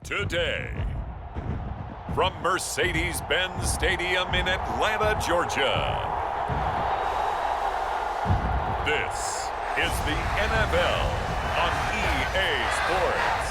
today. From Mercedes-Benz Stadium in Atlanta, Georgia, this is the NFL on EA Sports.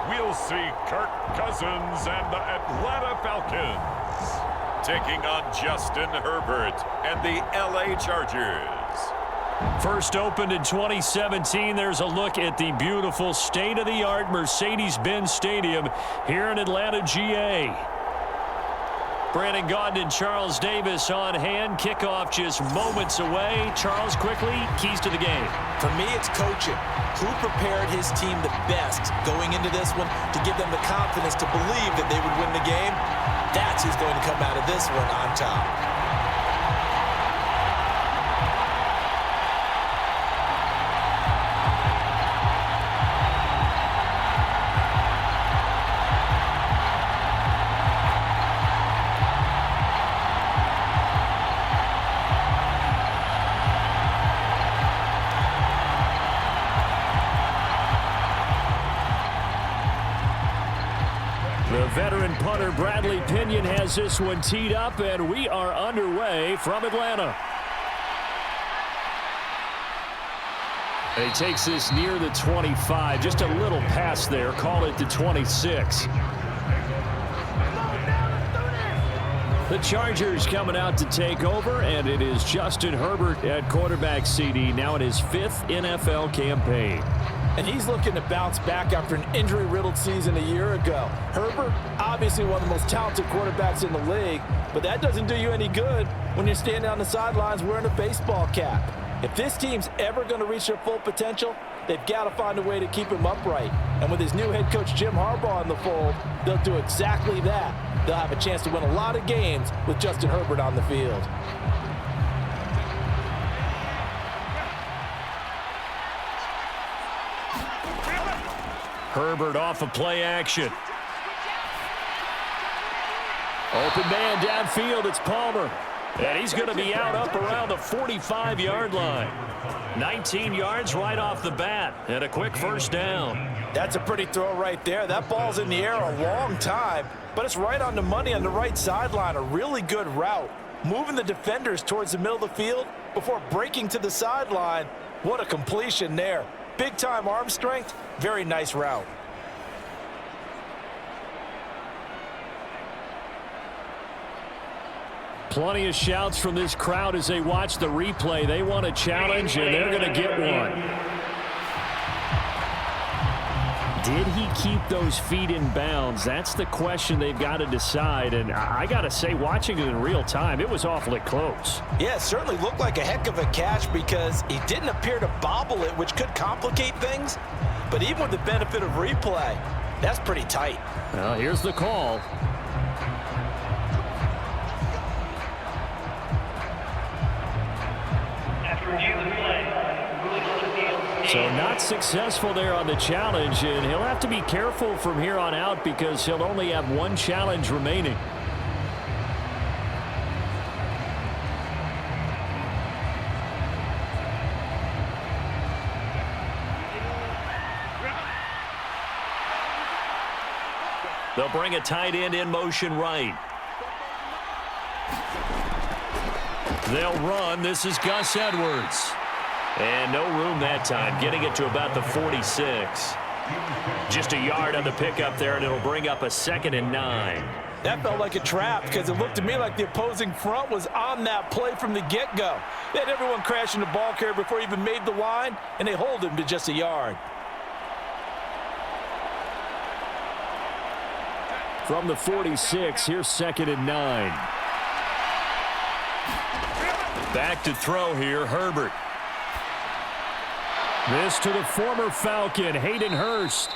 We'll see Kirk Cousins and the Atlanta Falcons taking on Justin Herbert and the LA Chargers. First opened in 2017, there's a look at the beautiful state-of-the-art Mercedes-Benz Stadium here in Atlanta, GA. Brandon Gaudin and Charles Davis on hand. Kickoff just moments away. Charles, quickly, keys to the game. For me, it's coaching. Who prepared his team the best going into this one to give them the confidence to believe that they would win the game? That's who's going to come out of this one on top. The veteran punter Bradley Pinion has this one teed up, and we are underway from Atlanta. And he takes this near the 25, just a little pass there, call it the 26. The Chargers coming out to take over, and it is Justin Herbert at quarterback CD, now in his 5th NFL campaign. And he's looking to bounce back after an injury-riddled season a year ago. Herbert, obviously one of the most talented quarterbacks in the league, but that doesn't do you any good when you're standing on the sidelines wearing a baseball cap. If this team's ever going to reach their full potential, they've got to find a way to keep him upright. And with his new head coach Jim Harbaugh in the fold, they'll do exactly that. They'll have a chance to win a lot of games with Justin Herbert on the field. Herbert off of play action. Open man downfield, it's Palmer. And he's going to be out up around the 45-yard line. 19 yards right off the bat, and a quick first down. That's a pretty throw right there. That ball's in the air a long time, but it's right on the money on the right sideline. A really good route. Moving the defenders towards the middle of the field before breaking to the sideline. What a completion there. Big-time arm strength. Very nice route. Plenty of shouts from this crowd as they watch the replay. They want a challenge, and they're going to get one. Did he keep those feet in bounds? That's the question they've got to decide. And I got to say, watching it in real time, it was awfully close. Yeah, it certainly looked like a heck of a catch because he didn't appear to bobble it, which could complicate things. But even with the benefit of replay, that's pretty tight. Well, here's the call. So not successful there on the challenge, and he'll have to be careful from here on out because he'll only have one challenge remaining. They'll bring a tight end in motion right. They'll run. This is Gus Edwards. And no room that time, getting it to about the 46. Just a yard on the pickup there, and it'll bring up a 2nd and 9. That felt like a trap because it looked to me like the opposing front was on that play from the get-go. They had everyone crashing the ball carrier before he even made the line, and they hold him to just a yard. From the 46, here's 2nd and 9. Back to throw here, Herbert. This to the former Falcon, Hayden Hurst.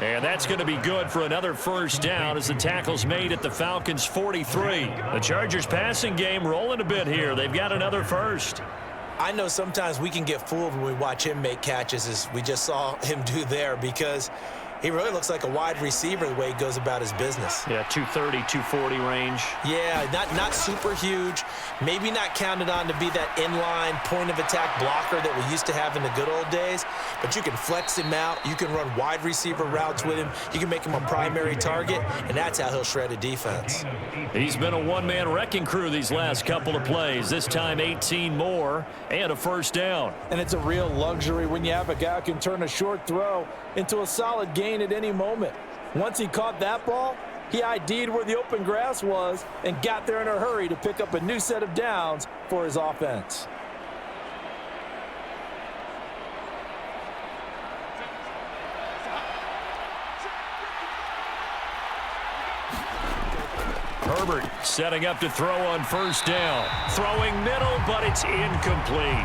And that's going to be good for another first down as the tackle's made at the Falcons' 43. The Chargers passing game rolling a bit here. They've got another first. I know sometimes we can get fooled when we watch him make catches, as we just saw him do there, because he really looks like a wide receiver the way he goes about his business. Yeah, 230, 240 range. Yeah, not super huge. Maybe not counted on to be that inline point-of-attack blocker that we used to have in the good old days. But you can flex him out. You can run wide receiver routes with him. You can make him a primary target, and that's how he'll shred a defense. He's been a one-man wrecking crew these last couple of plays. This time 18 more and a first down. And it's a real luxury when you have a guy who can turn a short throw into a solid gain at any moment. Once he caught that ball, he ID'd where the open grass was and got there in a hurry to pick up a new set of downs for his offense. Herbert setting up to throw on first down. Throwing middle, but it's incomplete.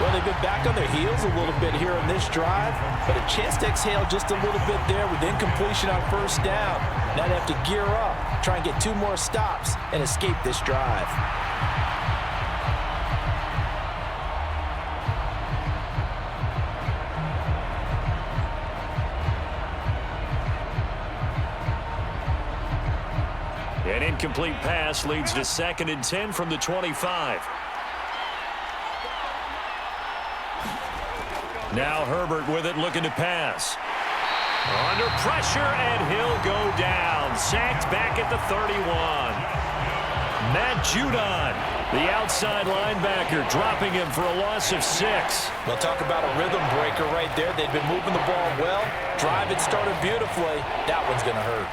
Well, they've been back on their heels a little bit here on this drive, but a chance to exhale just a little bit there with incompletion on first down. Now they have to gear up, try and get 2 more stops, and escape this drive. An incomplete pass leads to 2nd and 10 from the 25. Now Herbert with it, looking to pass. Under pressure, and he'll go down. Sacked back at the 31. Matt Judon, the outside linebacker, dropping him for a loss of 6. We'll talk about a rhythm breaker right there. They've been moving the ball well. Drive had started beautifully. That one's going to hurt.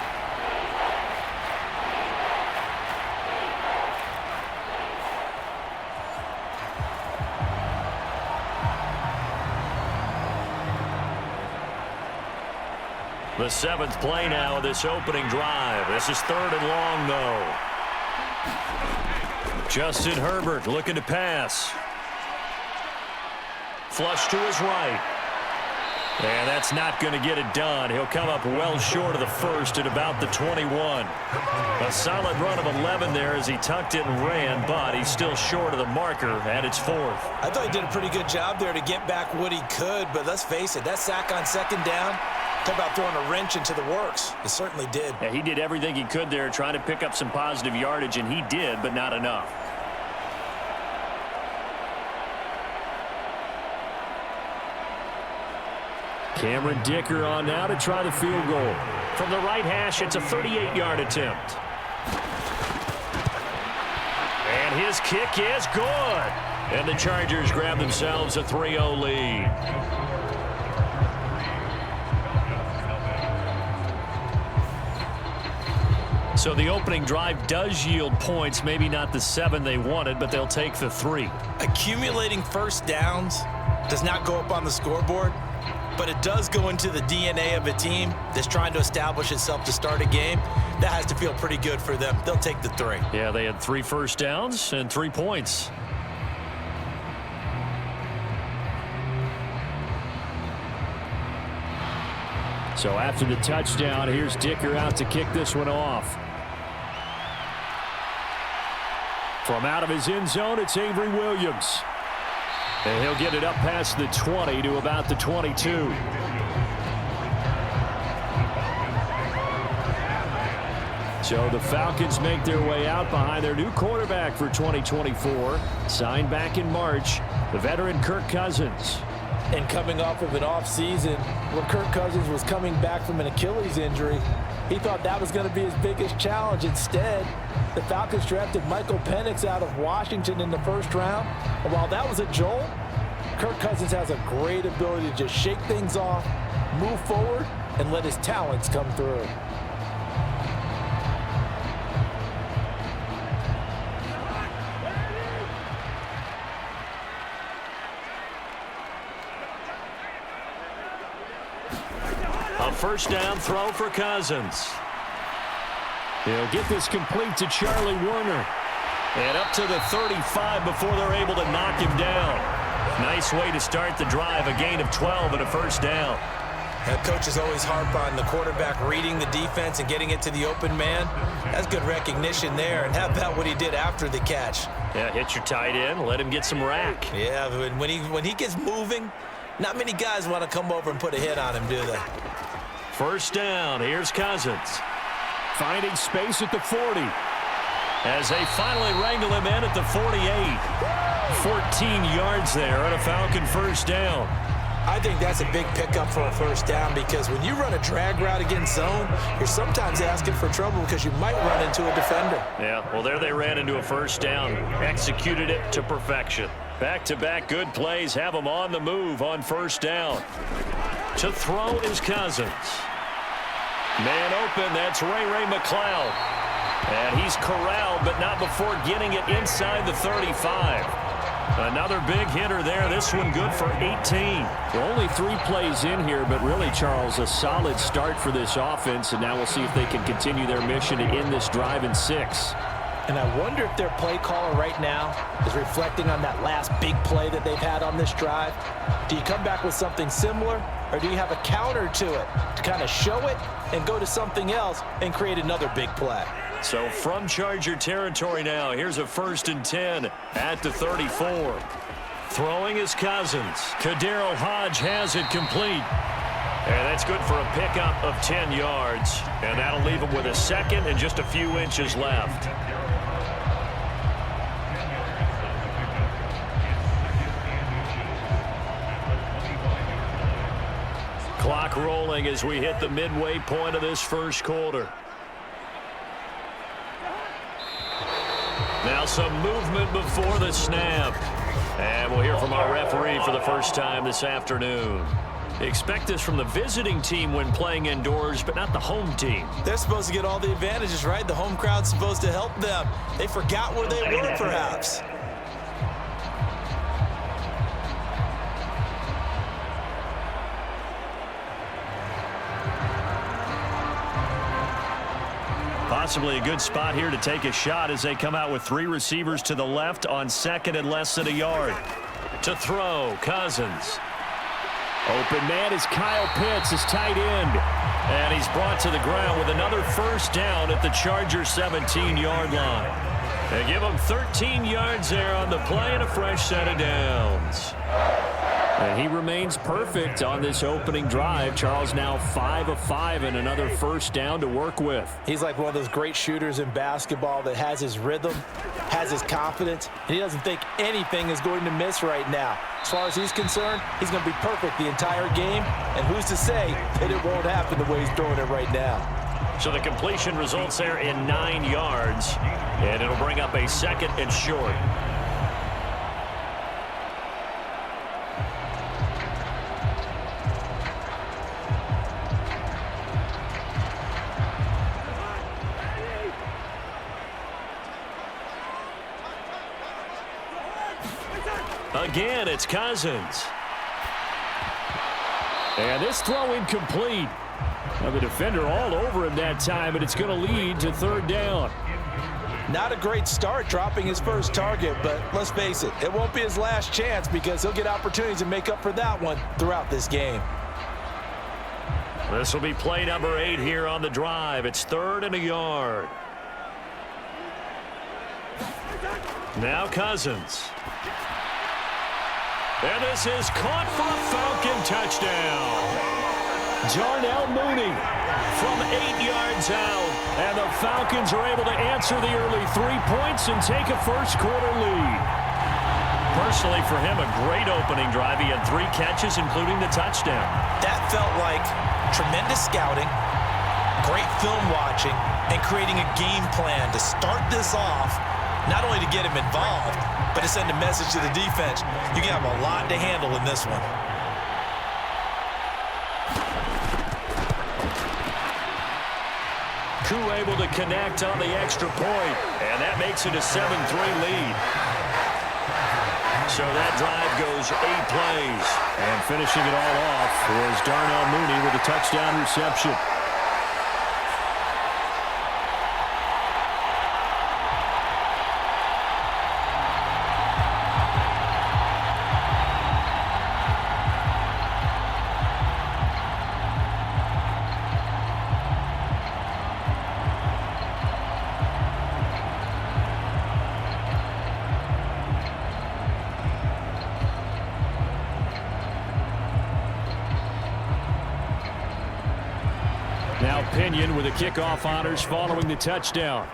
The 7th play now of this opening drive. This is 3rd and long, though. Justin Herbert looking to pass. Flush to his right. And that's not going to get it done. He'll come up well short of the first at about the 21. A solid run of 11 there as he tucked it and ran, but he's still short of the marker at its 4th. I thought he did a pretty good job there to get back what he could, but let's face it, that sack on 2nd down, talk about throwing a wrench into the works. It certainly did. Yeah, he did everything he could there, trying to pick up some positive yardage, and he did, but not enough. Cameron Dicker on now to try the field goal. From the right hash, it's a 38-yard attempt. And his kick is good. And the Chargers grab themselves a 3-0 lead. So the opening drive does yield points, maybe not the 7 they wanted, but they'll take the 3. Accumulating first downs does not go up on the scoreboard, but it does go into the DNA of a team that's trying to establish itself to start a game. That has to feel pretty good for them. They'll take the 3. Yeah, they had 3 first downs and 3 points. So after the touchdown, here's Dicker out to kick this one off. From out of his end zone, it's Avery Williams. And he'll get it up past the 20 to about the 22. So the Falcons make their way out behind their new quarterback for 2024. Signed back in March, the veteran Kirk Cousins. And coming off of an offseason when Kirk Cousins was coming back from an Achilles injury, he thought that was going to be his biggest challenge. Instead, the Falcons drafted Michael Penix out of Washington in the 1st round. And while that was a jolt, Kirk Cousins has a great ability to just shake things off, move forward, and let his talents come through. A first down throw for Cousins. He'll get this complete to Charlie Warner. And up to the 35 before they're able to knock him down. Nice way to start the drive, a gain of 12 and a first down. Coaches always harp on the quarterback reading the defense and getting it to the open man. That's good recognition there. And how about what he did after the catch? Yeah, hit your tight end, let him get some rack. Yeah, when he gets moving, not many guys want to come over and put a hit on him, do they? First down, here's Cousins. Finding space at the 40. As they finally wrangle him in at the 48. 14 yards there on a Falcon first down. I think that's a big pickup for a first down because when you run a drag route against zone, you're sometimes asking for trouble because you might run into a defender. Yeah, well, there they ran into a first down. Executed it to perfection. Back-to-back good plays have them on the move on first down. To throw is Cousins. Man open, that's Ray McLeod. And he's corralled, but not before getting it inside the 35. Another big hitter there. This one good for 18. Well, only 3 plays in here, but really, Charles, a solid start for this offense. And now we'll see if they can continue their mission to end this drive in 6. And I wonder if their play caller right now is reflecting on that last big play that they've had on this drive. Do you come back with something similar, or do you have a counter to it to kind of show it and go to something else and create another big play? So from Charger territory now, here's a 1st and 10 at the 34. Throwing is Cousins. Kadero Hodge has it complete. And that's good for a pickup of 10 yards. And that'll leave him with a second and just a few inches left. Clock rolling as we hit the midway point of this first quarter. Now some movement before the snap. And we'll hear from our referee for the first time this afternoon. Expect this from the visiting team when playing indoors, but not the home team. They're supposed to get all the advantages, right? The home crowd's supposed to help them. They forgot where they were, perhaps. Possibly a good spot here to take a shot as they come out with 3 receivers to the left on 2nd and less than a yard. To throw, Cousins. Open man is Kyle Pitts, his tight end. And he's brought to the ground with another first down at the Chargers' 17-yard line. They give him 13 yards there on the play and a fresh set of downs. And he remains perfect on this opening drive. Charles now 5 of 5 and another first down to work with. He's like one of those great shooters in basketball that has his rhythm, has his confidence, and he doesn't think anything is going to miss right now. As far as he's concerned, he's going to be perfect the entire game, and who's to say that it won't happen the way he's throwing it right now. So the completion results there in 9 yards, and it'll bring up a 2nd and short. Again, it's Cousins. And this throw incomplete. Now the defender all over him that time, but it's going to lead to 3rd down. Not a great start dropping his first target, but let's face it, it won't be his last chance because he'll get opportunities to make up for that one throughout this game. This will be play number 8 here on the drive. It's 3rd and a yard. Now Cousins. And this is caught for a Falcon touchdown. Darnell Mooney From 8 yards out. And the Falcons are able to answer the early 3 points and take a first quarter lead. Personally, for him, a great opening drive. He had 3 catches, including the touchdown. That felt like tremendous scouting, great film watching, and creating a game plan to start this off, not only to get him involved, but to send a message to the defense. You can have a lot to handle in this one. Koo able to connect on the extra point, and that makes it a 7-3 lead. So that drive goes 8 plays. And finishing it all off was Darnell Mooney with a touchdown reception. Pinion with the kickoff honors following the touchdown.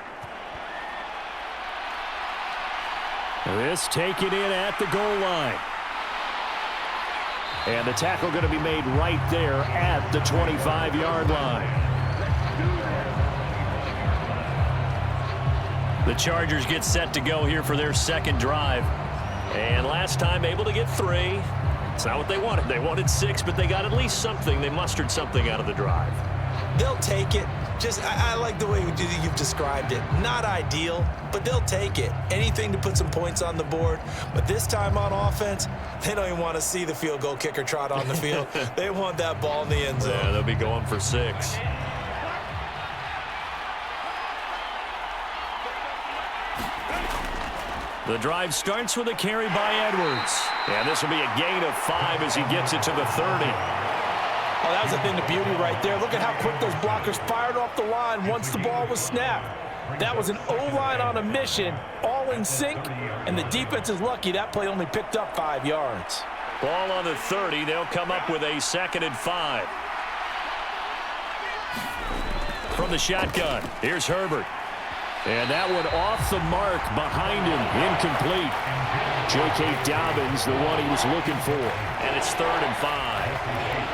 This taken in at the goal line. And the tackle going to be made right there at the 25-yard line. The Chargers get set to go here for their second drive. And last time able to get 3. It's not what they wanted. They wanted 6, but they got at least something. They mustered something out of the drive. They'll take it. I like the way you've described it. Not ideal, but they'll take it. Anything to put some points on the board. But this time on offense, they don't even want to see the field goal kicker trot on the field. They want that ball in the end zone. Yeah, they'll be going for 6. The drive starts with a carry by Edwards. And this will be a gain of 5 as he gets it to the 30. Oh, that was a thing of beauty right there. Look at how quick those blockers fired off the line once the ball was snapped. That was an O-line on a mission, all in sync, and the defense is lucky that play only picked up 5 yards. Ball on the 30. They'll come up with a 2nd and 5. From the shotgun, here's Herbert. And that one off the mark behind him, incomplete. J.K. Dobbins, the one he was looking for. And it's 3rd and 5.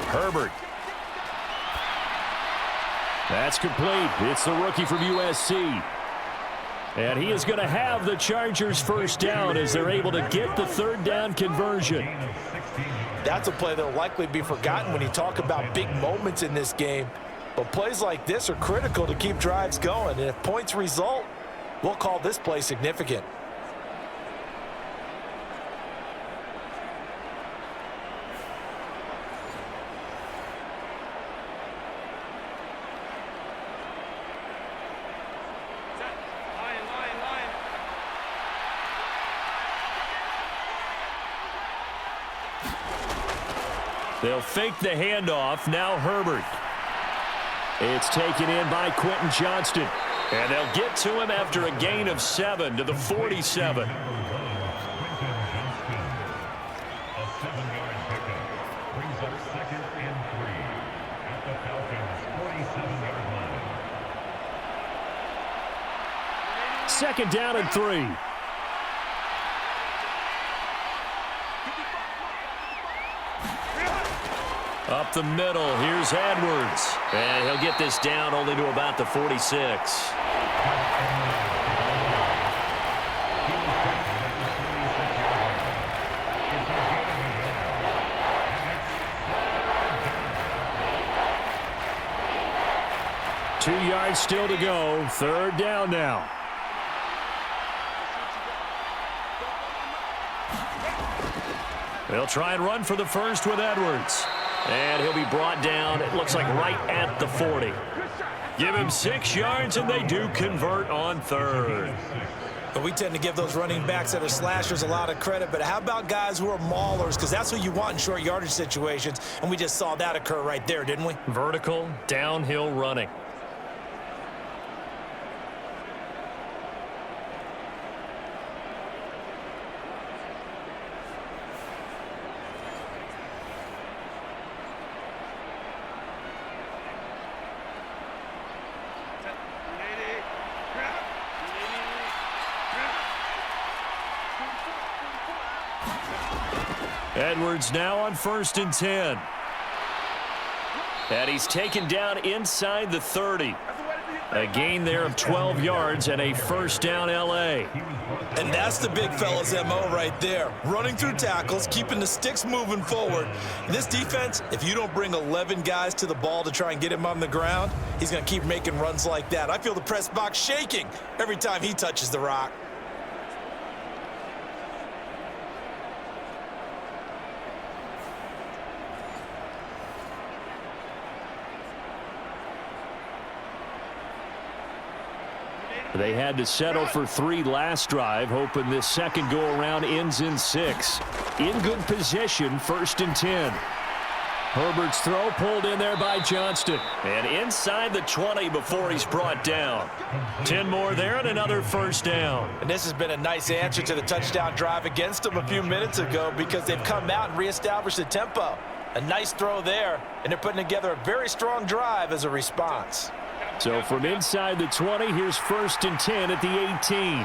Herbert. That's complete. It's the rookie from USC. And he is going to have the Chargers first down as they're able to get the 3rd down conversion. That's a play that will likely be forgotten when you talk about big moments in this game. But plays like this are critical to keep drives going. And if points result, we'll call this play significant. They'll fake the handoff. Now Herbert. It's taken in by Quentin Johnston. And they'll get to him after a gain of 7 to the 47. Second down and 3. Up the middle, here's Edwards. And he'll get this down only to about the 46. Two yards still to go. 3rd down now. They'll try and run for the first with Edwards. And he'll be brought down, it looks like right at the 40. Give him 6 yards, and they do convert on 3rd. But we tend to give those running backs that are slashers a lot of credit. But how about guys who are maulers? Because that's what you want in short yardage situations. And we just saw that occur right there, didn't we? Vertical, downhill running. Edwards now on 1st and 10. And he's taken down inside the 30. A gain there of 12 yards and a 1st down L.A. And that's the big fella's M.O. right there. Running through tackles, keeping the sticks moving forward. This defense, if you don't bring 11 guys to the ball to try and get him on the ground, he's going to keep making runs like that. I feel the press box shaking every time he touches the rock. They had to settle for 3 last drive, hoping this second go-around ends in 6. In good position, 1st and 10. Herbert's throw pulled in there by Johnston. And inside the 20 before he's brought down. 10 more there and another first down. And this has been a nice answer to the touchdown drive against them a few minutes ago because they've come out and reestablished the tempo. A nice throw there, and they're putting together a very strong drive as a response. So from inside the 20, here's 1st and 10 at the 18.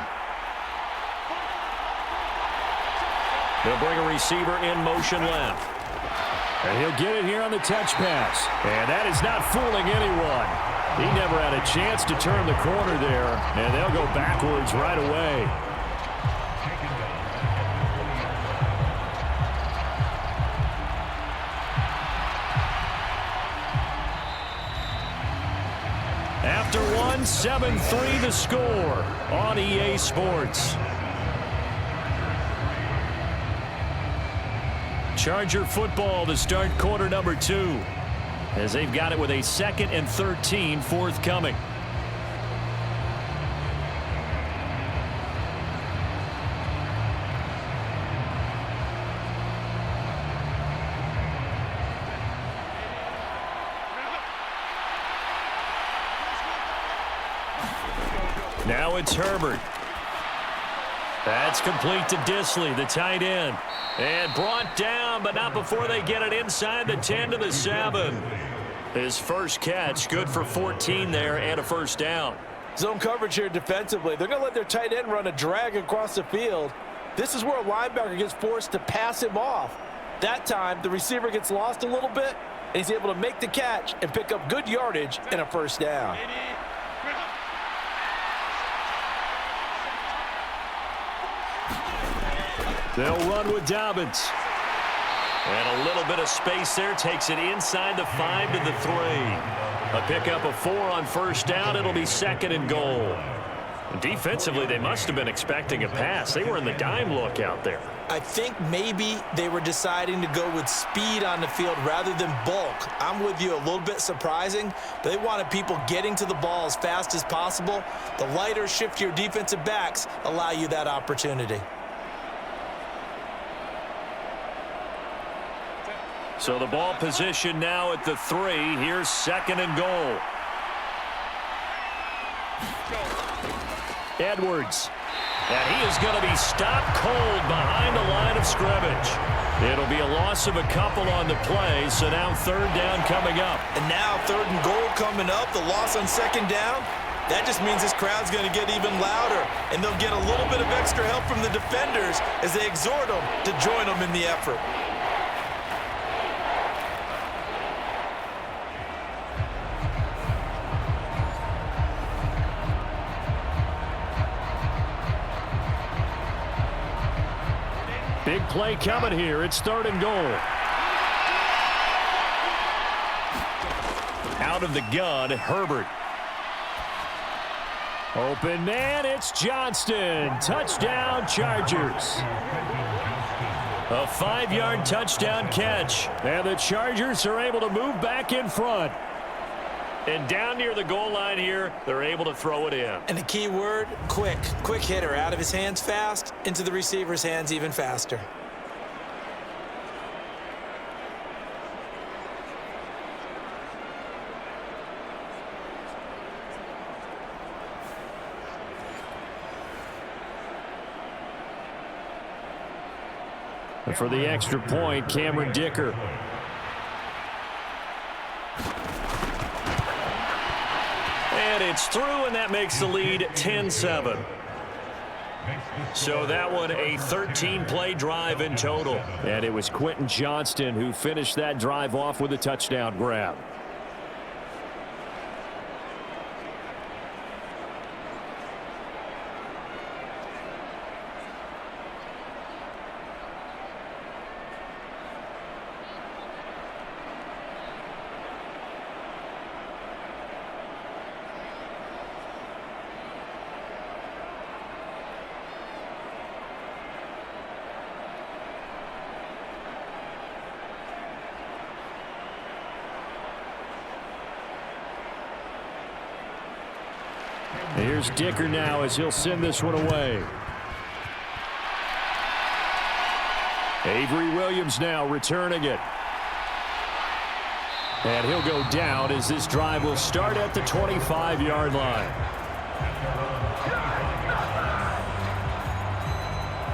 They'll bring a receiver in motion left. And he'll get it here on the touch pass. And that is not fooling anyone. He never had a chance to turn the corner there, and they'll go backwards right away. After one, 7-3 the score on EA Sports. Charger football to start quarter number 2 as they've got it with a 2nd and 13 forthcoming. Now it's Herbert. That's complete to Disley, the tight end. And brought down, but not before they get it inside the 10 to the 7. His first catch, good for 14 there and a first down. Zone coverage here defensively. They're going to let their tight end run a drag across the field. This is where a linebacker gets forced to pass him off. That time, the receiver gets lost a little bit, and he's able to make the catch and pick up good yardage and a first down. They'll run with Dobbins. And a little bit of space there. Takes it inside the 5 to the 3. A pickup of 4 on first down. It'll be 2nd and goal. Defensively, they must have been expecting a pass. They were in the dime look out there. I think maybe they were deciding to go with speed on the field rather than bulk. I'm with you, a little bit surprising. But they wanted people getting to the ball as fast as possible. The lighter, shiftier defensive backs allow you that opportunity. So the ball position now at the 3. Here's 2nd and goal. Edwards. And he is going to be stopped cold behind the line of scrimmage. It'll be a loss of a couple on the play, so now 3rd down coming up. And now 3rd and goal coming up, the loss on 2nd down. That just means this crowd's going to get even louder, and they'll get a little bit of extra help from the defenders as they exhort them to join them in the effort. Big play coming here. It's 3rd and goal. Out of the gun, Herbert. Open man, it's Johnston. Touchdown, Chargers. A 5-yard touchdown catch. And the Chargers are able to move back in front. And down near the goal line here, they're able to throw it in. And the key word, quick. Quick hitter. Out of his hands fast, into the receiver's hands even faster. And for the extra point, Cameron Dicker. And it's through, and that makes the lead 10-7. So that one a 13-play drive in total. And it was Quentin Johnston who finished that drive off with a touchdown grab. Here's Dicker now as he'll send this one away. Avery Williams now returning it. And he'll go down as this drive will start at the 25-yard line.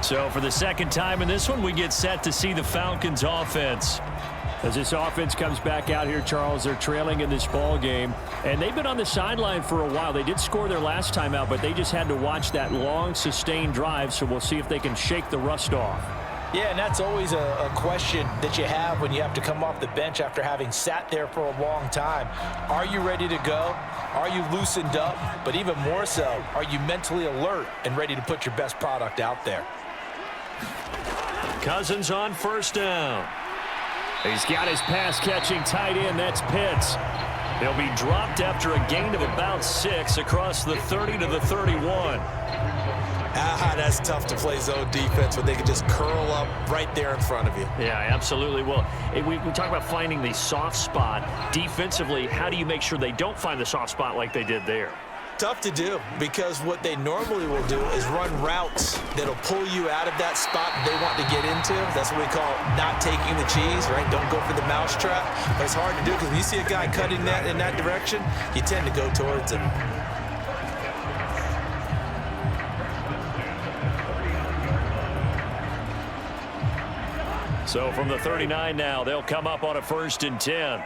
So for the second time in this one, we get set to see the Falcons offense. As this offense comes back out here, Charles, they're trailing in this ball game. And they've been on the sideline for a while. They did score their last time out, but they just had to watch that long, sustained drive. So we'll see if they can shake the rust off. Yeah, and that's always a question that you have when you have to come off the bench after having sat there for a long time. Are you ready to go? Are you loosened up? But even more so, are you mentally alert and ready to put your best product out there? Cousins on first down. He's got his pass-catching tight end. That's Pitts. He'll be dropped after a gain of about 6 across the 30 to the 31. That's tough to play zone defense when they can just curl up right there in front of you. Yeah, absolutely. Well, we talk about finding the soft spot. Defensively, how do you make sure they don't find the soft spot like they did there? Tough to do, because what they normally will do is run routes that'll pull you out of that spot that they want to get into. That's what we call not taking the cheese, right? Don't go for the mousetrap. But it's hard to do because when you see a guy cutting that in that direction, you tend to go towards him. So from the 39 now, they'll come up on a 1st and 10.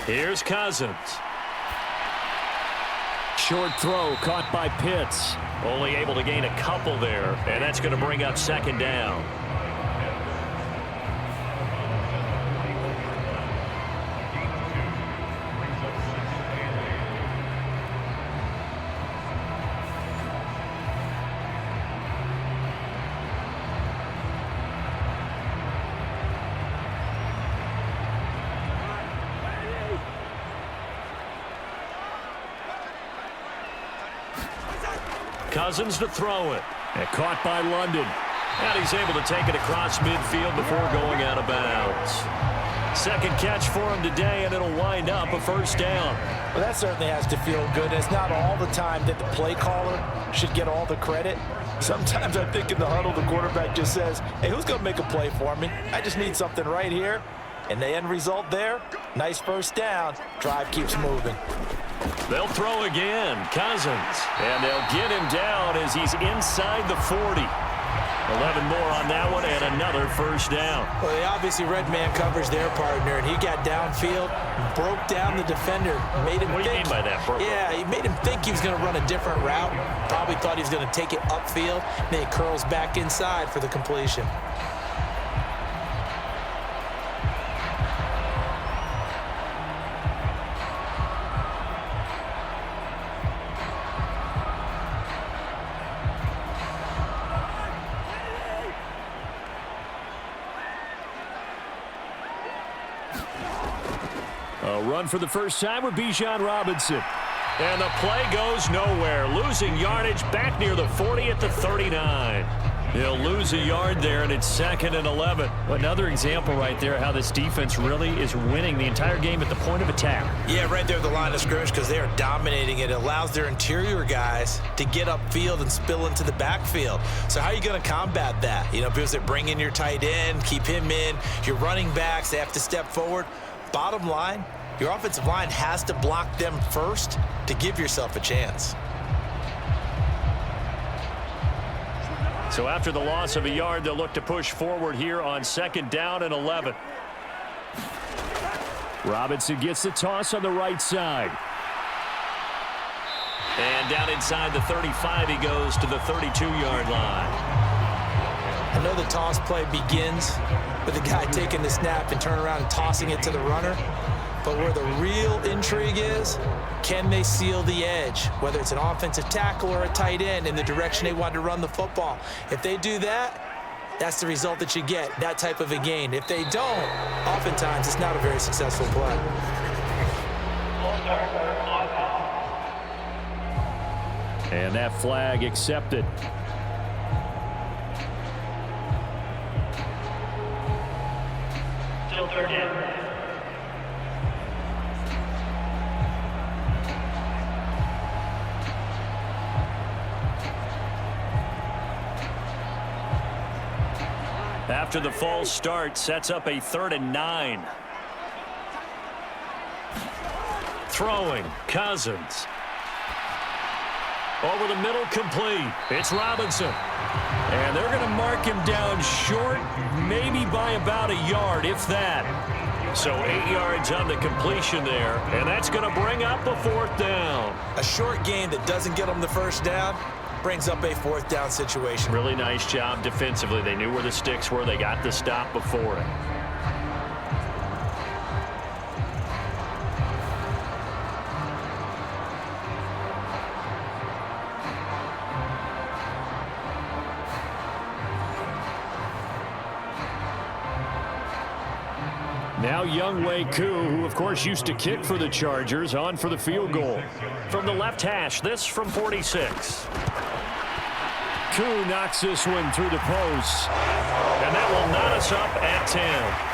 Here's Cousins. Short throw caught by Pitts. Only able to gain a couple there, and that's going to bring up 2nd down. Cousins to throw it. And caught by London. And he's able to take it across midfield before going out of bounds. 2nd catch for him today, and it'll wind up a 1st down. Well, that certainly has to feel good. It's not all the time that the play caller should get all the credit. Sometimes I think in the huddle, the quarterback just says, hey, who's going to make a play for me? I just need something right here. And the end result there, nice 1st down. Drive keeps moving. They'll throw again. Cousins. And they'll get him down as he's inside the 40. 11 more on that one, and another 1st down. Well, they obviously red man coverage their partner, and he got downfield, broke down the defender, made him What do you mean by that, bro? Yeah, he made him think he was going to run a different route. Probably thought he was going to take it upfield. Then he curls back inside for the completion. A run for the first time with Bijan Robinson. And the play goes nowhere. Losing yardage back near the 40 at the 39. He'll lose a yard there, and it's 2nd and 11. Another example right there how this defense really is winning the entire game at the point of attack. Yeah, right there at the line of scrimmage, because they are dominating it. It allows their interior guys to get upfield and spill into the backfield. So how are you going to combat that? You know, because they bring in your tight end, keep him in. Your running backs, they have to step forward. Bottom line, your offensive line has to block them first to give yourself a chance. So after the loss of a yard, they'll look to push forward here on 2nd down and 11. Robinson gets the toss on the right side. And down inside the 35, he goes to the 32-yard line. I know the toss play begins with the guy taking the snap and turn around and tossing it to the runner. But where the real intrigue is, can they seal the edge, whether it's an offensive tackle or a tight end in the direction they want to run the football? If they do that, that's the result that you get, that type of a gain. If they don't, oftentimes it's not a very successful play. And that flag accepted. Still 3rd down. After the false start, sets up a 3rd and 9. Throwing, Cousins. Over the middle, complete. It's Robinson. And they're going to mark him down short, maybe by about a yard, if that. So 8 yards on the completion there, and that's going to bring up a fourth down. A short game that doesn't get them the first down brings up a fourth down situation. Really nice job defensively. They knew where the sticks were. They got the stop before it. Now Younghoe Koo, who of course used to kick for the Chargers, on for the field goal. From the left hash, this from 46. Koo knocks this one through the post. And that will knot us up at 10.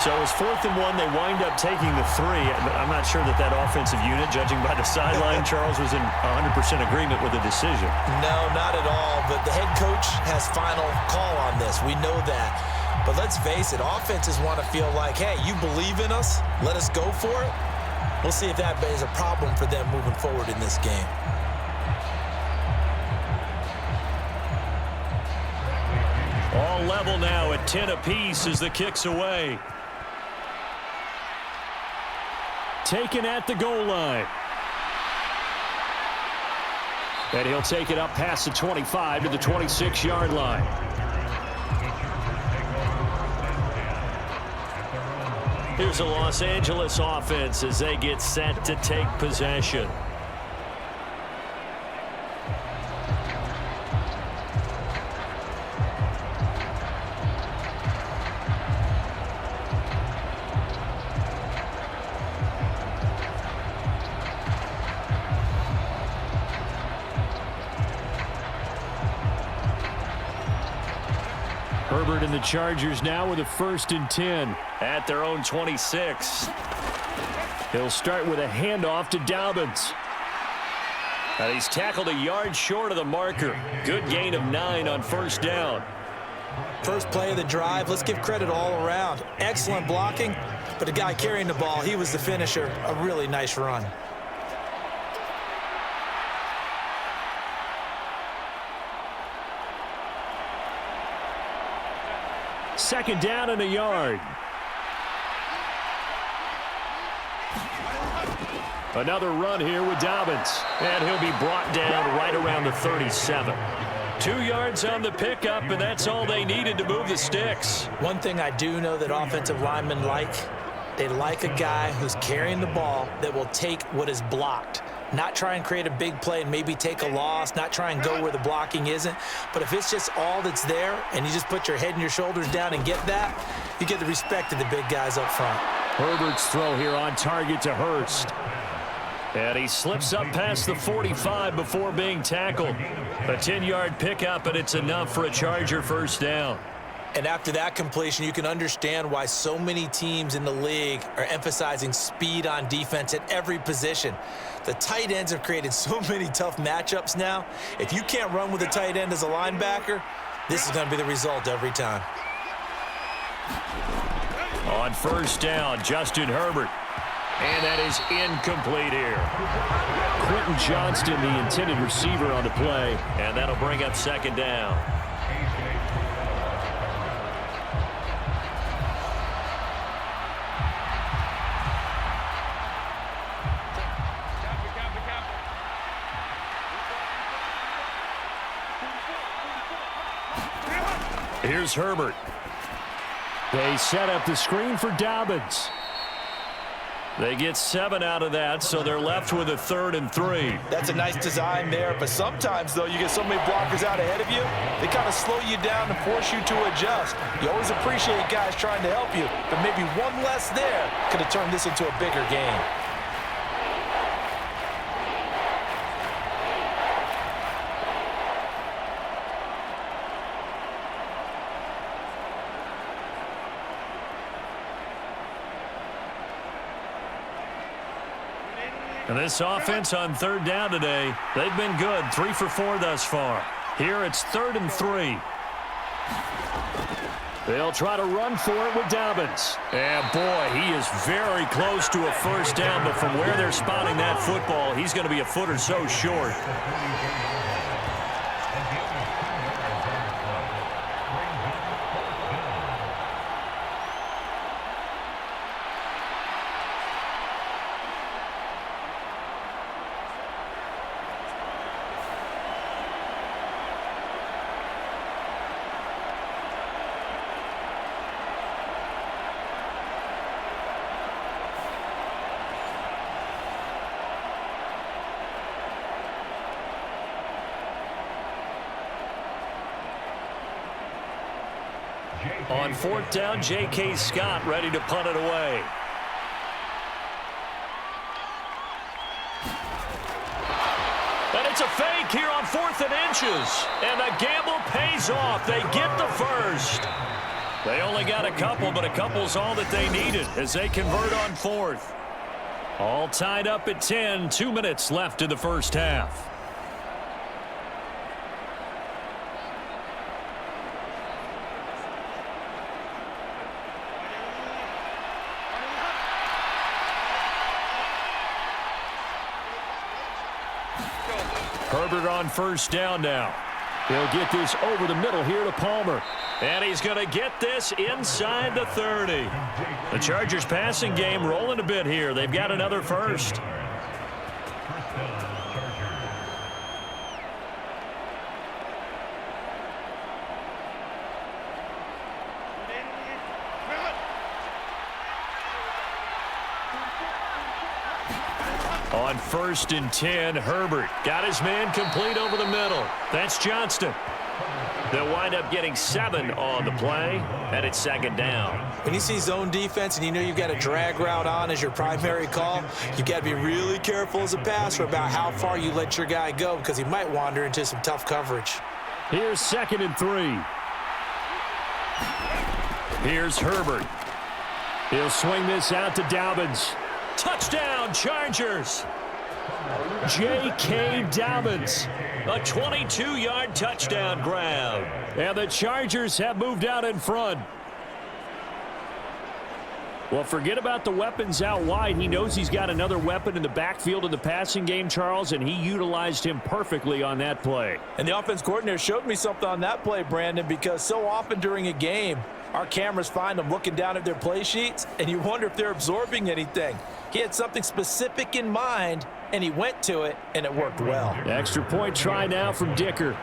So it was 4th and 1. They wind up taking the 3. I'm not sure that offensive unit, judging by the sideline, Charles, was in 100% agreement with the decision. No, not at all. But the head coach has final call on this. We know that. But let's face it, offenses want to feel like, hey, you believe in us? Let us go for it. We'll see if that is a problem for them moving forward in this game. All level now at 10 apiece as the kick's away. Taken at the goal line. And he'll take it up past the 25 to the 26-yard line. Here's the Los Angeles offense as they get set to take possession. Herbert and the Chargers now with a 1st and 10 at their own 26. He'll start with a handoff to Dobbins. And he's tackled a yard short of the marker. Good gain of 9 on 1st down. First play of the drive, let's give credit all around. Excellent blocking, but the guy carrying the ball, he was the finisher. A really nice run. Second down and a yard. Another run here with Dobbins. And he'll be brought down right around the 37. 2 yards on the pickup, and that's all they needed to move the sticks. One thing I do know that offensive linemen like, they like a guy who's carrying the ball that will take what is blocked. Not try and create a big play and maybe take a loss, not try and go where the blocking isn't. But if it's just all that's there and you just put your head and your shoulders down and get that, you get the respect of the big guys up front. Herbert's throw here on target to Hurst. And he slips up past the 45 before being tackled. A 10-yard pickup, and it's enough for a Charger 1st down. And after that completion, you can understand why so many teams in the league are emphasizing speed on defense at every position. The tight ends have created so many tough matchups now. If you can't run with a tight end as a linebacker, this is going to be the result every time. On 1st down, Justin Herbert. And that is incomplete here. Quentin Johnston, the intended receiver on the play. And that'll bring up 2nd down. Here's Herbert. They set up the screen for Dobbins. They get 7 out of that, so they're left with a 3rd and 3. That's a nice design there, but sometimes, though, you get so many blockers out ahead of you, they kind of slow you down and force you to adjust. You always appreciate guys trying to help you, but maybe one less there could have turned this into a bigger game. And this offense on 3rd down today, they've been good. 3 for 4 thus far. Here it's 3rd and 3. They'll try to run for it with Dobbins. And, boy, he is very close to a first down, but from where they're spotting that football, he's going to be a foot or so short. On fourth down, J.K. Scott ready to punt it away. And it's a fake here on 4th and inches. And the gamble pays off. They get the first. They only got a couple, but a couple's all that they needed as they convert on 4th. All tied up at 10, 2 minutes left in the first half. Herbert on first down now. He'll get this over the middle here to Palmer. And he's going to get this inside the 30. The Chargers passing game rolling a bit here. They've got another first. On 1st and 10, Herbert got his man complete over the middle. That's Johnston. They'll wind up getting 7 on the play, and it's 2nd down. When you see zone defense and you know you've got a drag route on as your primary call, you've got to be really careful as a passer about how far you let your guy go because he might wander into some tough coverage. Here's 2nd and 3. Here's Herbert. He'll swing this out to Dobbins. Touchdown, Chargers. J.K. Dobbins, a 22-yard touchdown grab. And the Chargers have moved out in front. Well, forget about the weapons out wide. He knows he's got another weapon in the backfield in the passing game, Charles, and he utilized him perfectly on that play. And the offense coordinator showed me something on that play, Brandon, because so often during a game, our cameras find them looking down at their play sheets, and you wonder if they're absorbing anything. He had something specific in mind, and he went to it, and it worked well. Extra point try now from Dicker.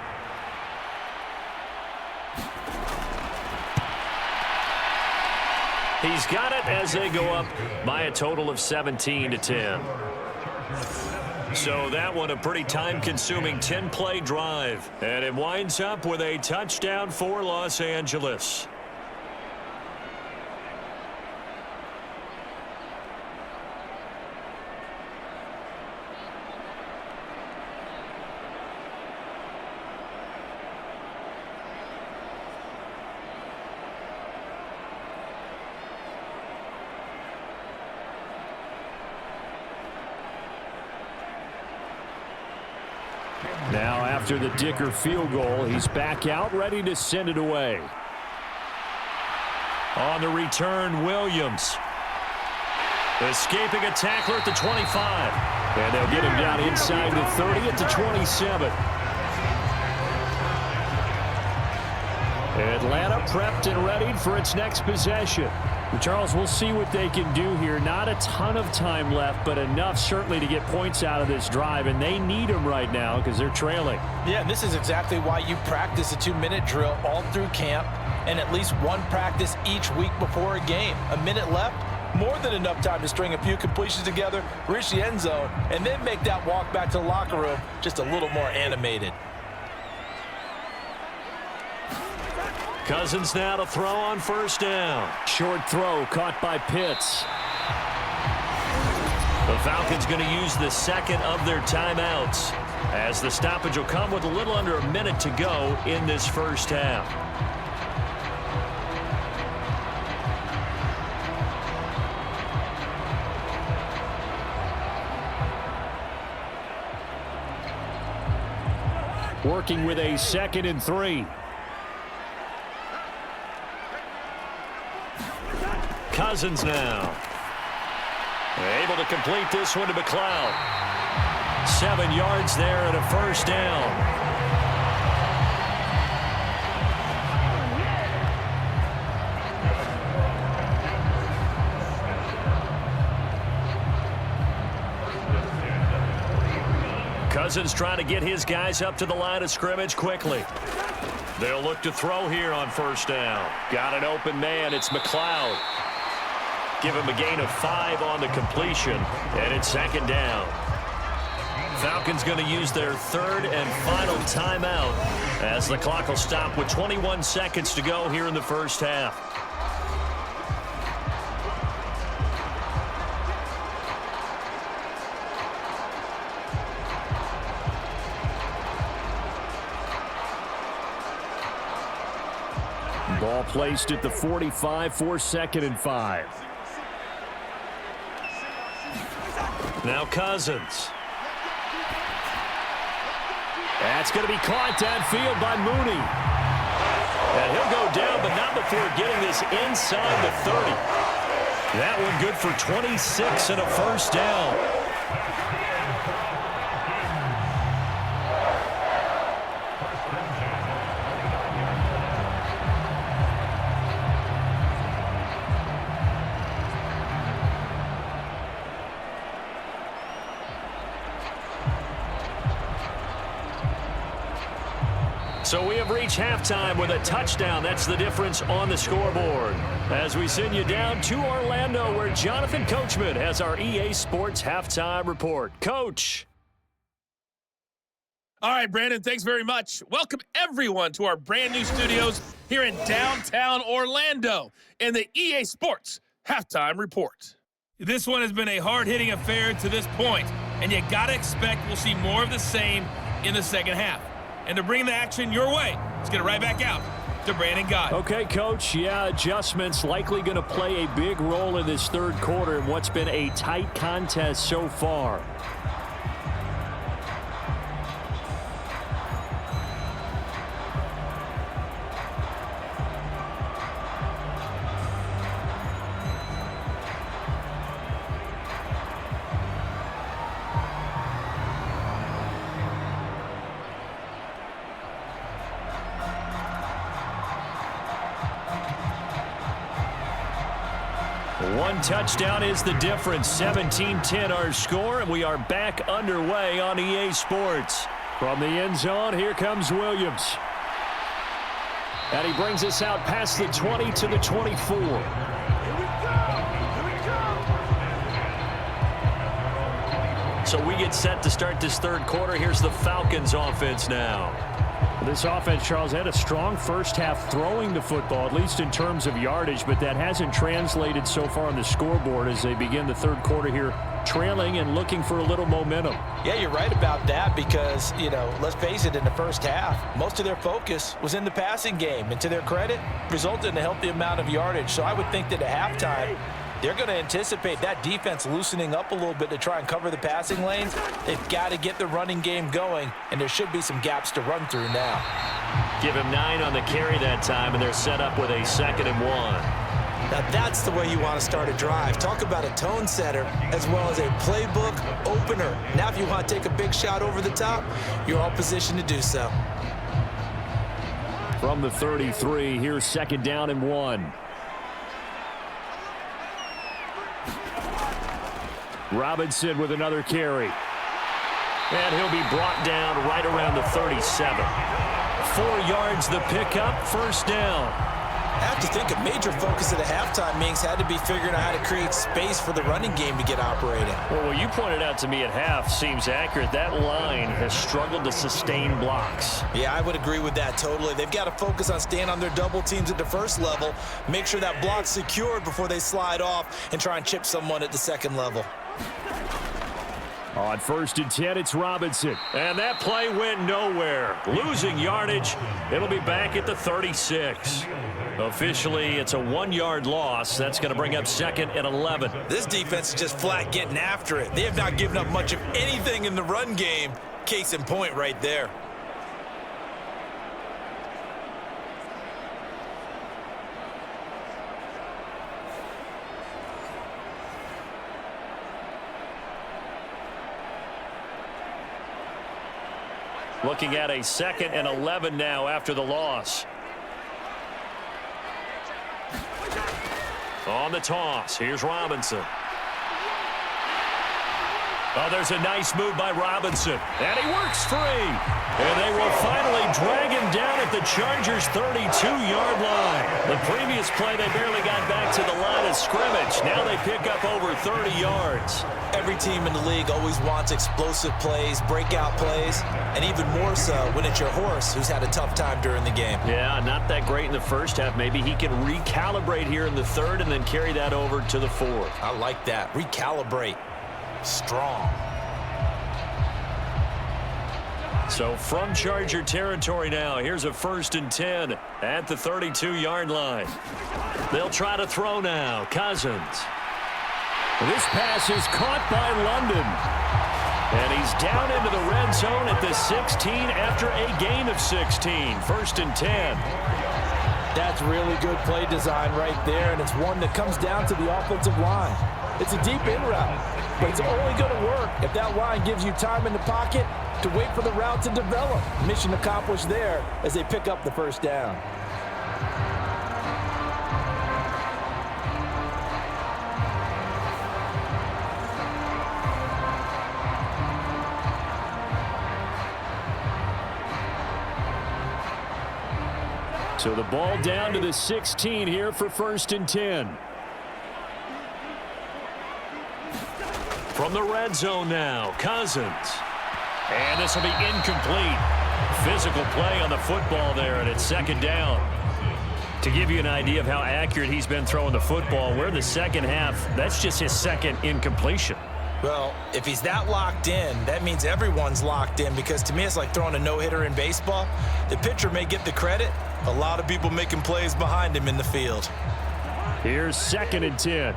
He's got it as they go up by a total of 17-10. So that one a pretty time-consuming 10-play drive. And it winds up with a touchdown for Los Angeles. Now, after the Dicker field goal, he's back out, ready to send it away. On the return, Williams. Escaping a tackler at the 25. And they'll get him down inside the 30 at the 27. Atlanta prepped and ready for its next possession. Charles, we'll see what they can do here. Not a ton of time left, but enough certainly to get points out of this drive, and they need them right now because they're trailing. Yeah, this is exactly why you practice a 2-minute drill all through camp and at least one practice each week before a game. A minute left, more than enough time to string a few completions together, reach the end zone, and then make that walk back to the locker room just a little more animated. Cousins now to throw on first down. Short throw caught by Pitts. The Falcons going to use the second of their timeouts as the stoppage will come with a little under a minute to go in this first half. Working with a 2nd and 3. Cousins now. Able to complete this one to McLeod. 7 yards there and a first down. Cousins trying to get his guys up to the line of scrimmage quickly. They'll look to throw here on first down. Got an open man. It's McLeod. Give him a gain of 5 on the completion, and it's second down. Falcons going to use their third and final timeout as the clock will stop with 21 seconds to go here in the first half. Ball placed at the 45 for 2nd and 5. Now Cousins. That's going to be caught downfield by Mooney. And he'll go down, but not before getting this inside the 30. That one good for 26 and a first down. So we have reached halftime with a touchdown. That's the difference on the scoreboard. As we send you down to Orlando, where Jonathan Coachman has our EA Sports Halftime Report. Coach. All right, Brandon, thanks very much. Welcome, everyone, to our brand new studios here in downtown Orlando in the EA Sports Halftime Report. This one has been a hard-hitting affair to this point, and you got to expect we'll see more of the same in the second half. And to bring the action your way, let's get it right back out to Brandon Guy. Okay, Coach. Yeah, adjustments likely going to play a big role in this third quarter in what's been a tight contest so far. One touchdown is the difference. 17-10 our score, and we are back underway on EA Sports. From the end zone, here comes Williams. And he brings us out past the 20 to the 24. So we get set to start this third quarter. Here's the Falcons offense now. This offense, Charles, had a strong first half throwing the football, at least in terms of yardage, but that hasn't translated so far on the scoreboard as they begin the third quarter here, trailing and looking for a little momentum. Yeah, you're right about that because, let's face it, in the first half, most of their focus was in the passing game. And to their credit, resulted in a healthy amount of yardage. So I would think that at halftime, they're going to anticipate that defense loosening up a little bit to try and cover the passing lanes. They've got to get the running game going, and there should be some gaps to run through now. Give him 9 on the carry that time, and they're set up with a 2nd and 1. Now that's the way you want to start a drive. Talk about a tone setter as well as a playbook opener. Now if you want to take a big shot over the top, you're all positioned to do so. From the 33, here's 2nd down and 1. Robinson with another carry. And he'll be brought down right around the 37. 4 yards the pickup, first down. I have to think a major focus at the halftime meetings had to be figuring out how to create space for the running game to get operating. Well, what you pointed out to me at half seems accurate. That line has struggled to sustain blocks. Yeah, I would agree with that totally. They've got to focus on staying on their double teams at the first level, make sure that block's secured before they slide off and try and chip someone at the second level. On 1st and 10, it's Robinson. And that play went nowhere. Losing yardage. It'll be back at the 36. Officially, it's a 1-yard loss. That's going to bring up 2nd and 11. This defense is just flat getting after it. They have not given up much of anything in the run game. Case in point right there. Looking at a 2nd and 11 now after the loss. On the toss, here's Robinson. Oh, there's a nice move by Robinson. And he works free. And they will finally drag him down at the Chargers' 32-yard line. The previous play, they barely got back to the line of scrimmage. Now they pick up over 30 yards. Every team in the league always wants explosive plays, breakout plays, and even more so when it's your horse who's had a tough time during the game. Yeah, not that great in the first half. Maybe he can recalibrate here in the third and then carry that over to the fourth. I like that. Recalibrate. Strong. So from Charger territory now, here's a 1st and 10 at the 32-yard line. They'll try to throw now. Cousins. This pass is caught by London. And he's down into the red zone at the 16 after a gain of 16. 1st and 10. That's really good play design right there, and it's one that comes down to the offensive line. It's a deep in route, but it's only going to work if that line gives you time in the pocket to wait for the route to develop. Mission accomplished there as they pick up the 1st down. So the ball down to the 16 here for 1st and 10. From the red zone now, Cousins. And this will be incomplete. Physical play on the football there, and it's 2nd down. To give you an idea of how accurate he's been throwing the football, we're in the second half. That's just his 2nd incompletion. Well, if he's that locked in, that means everyone's locked in, because to me it's like throwing a no-hitter in baseball. The pitcher may get the credit. A lot of people making plays behind him in the field. Here's 2nd and 10.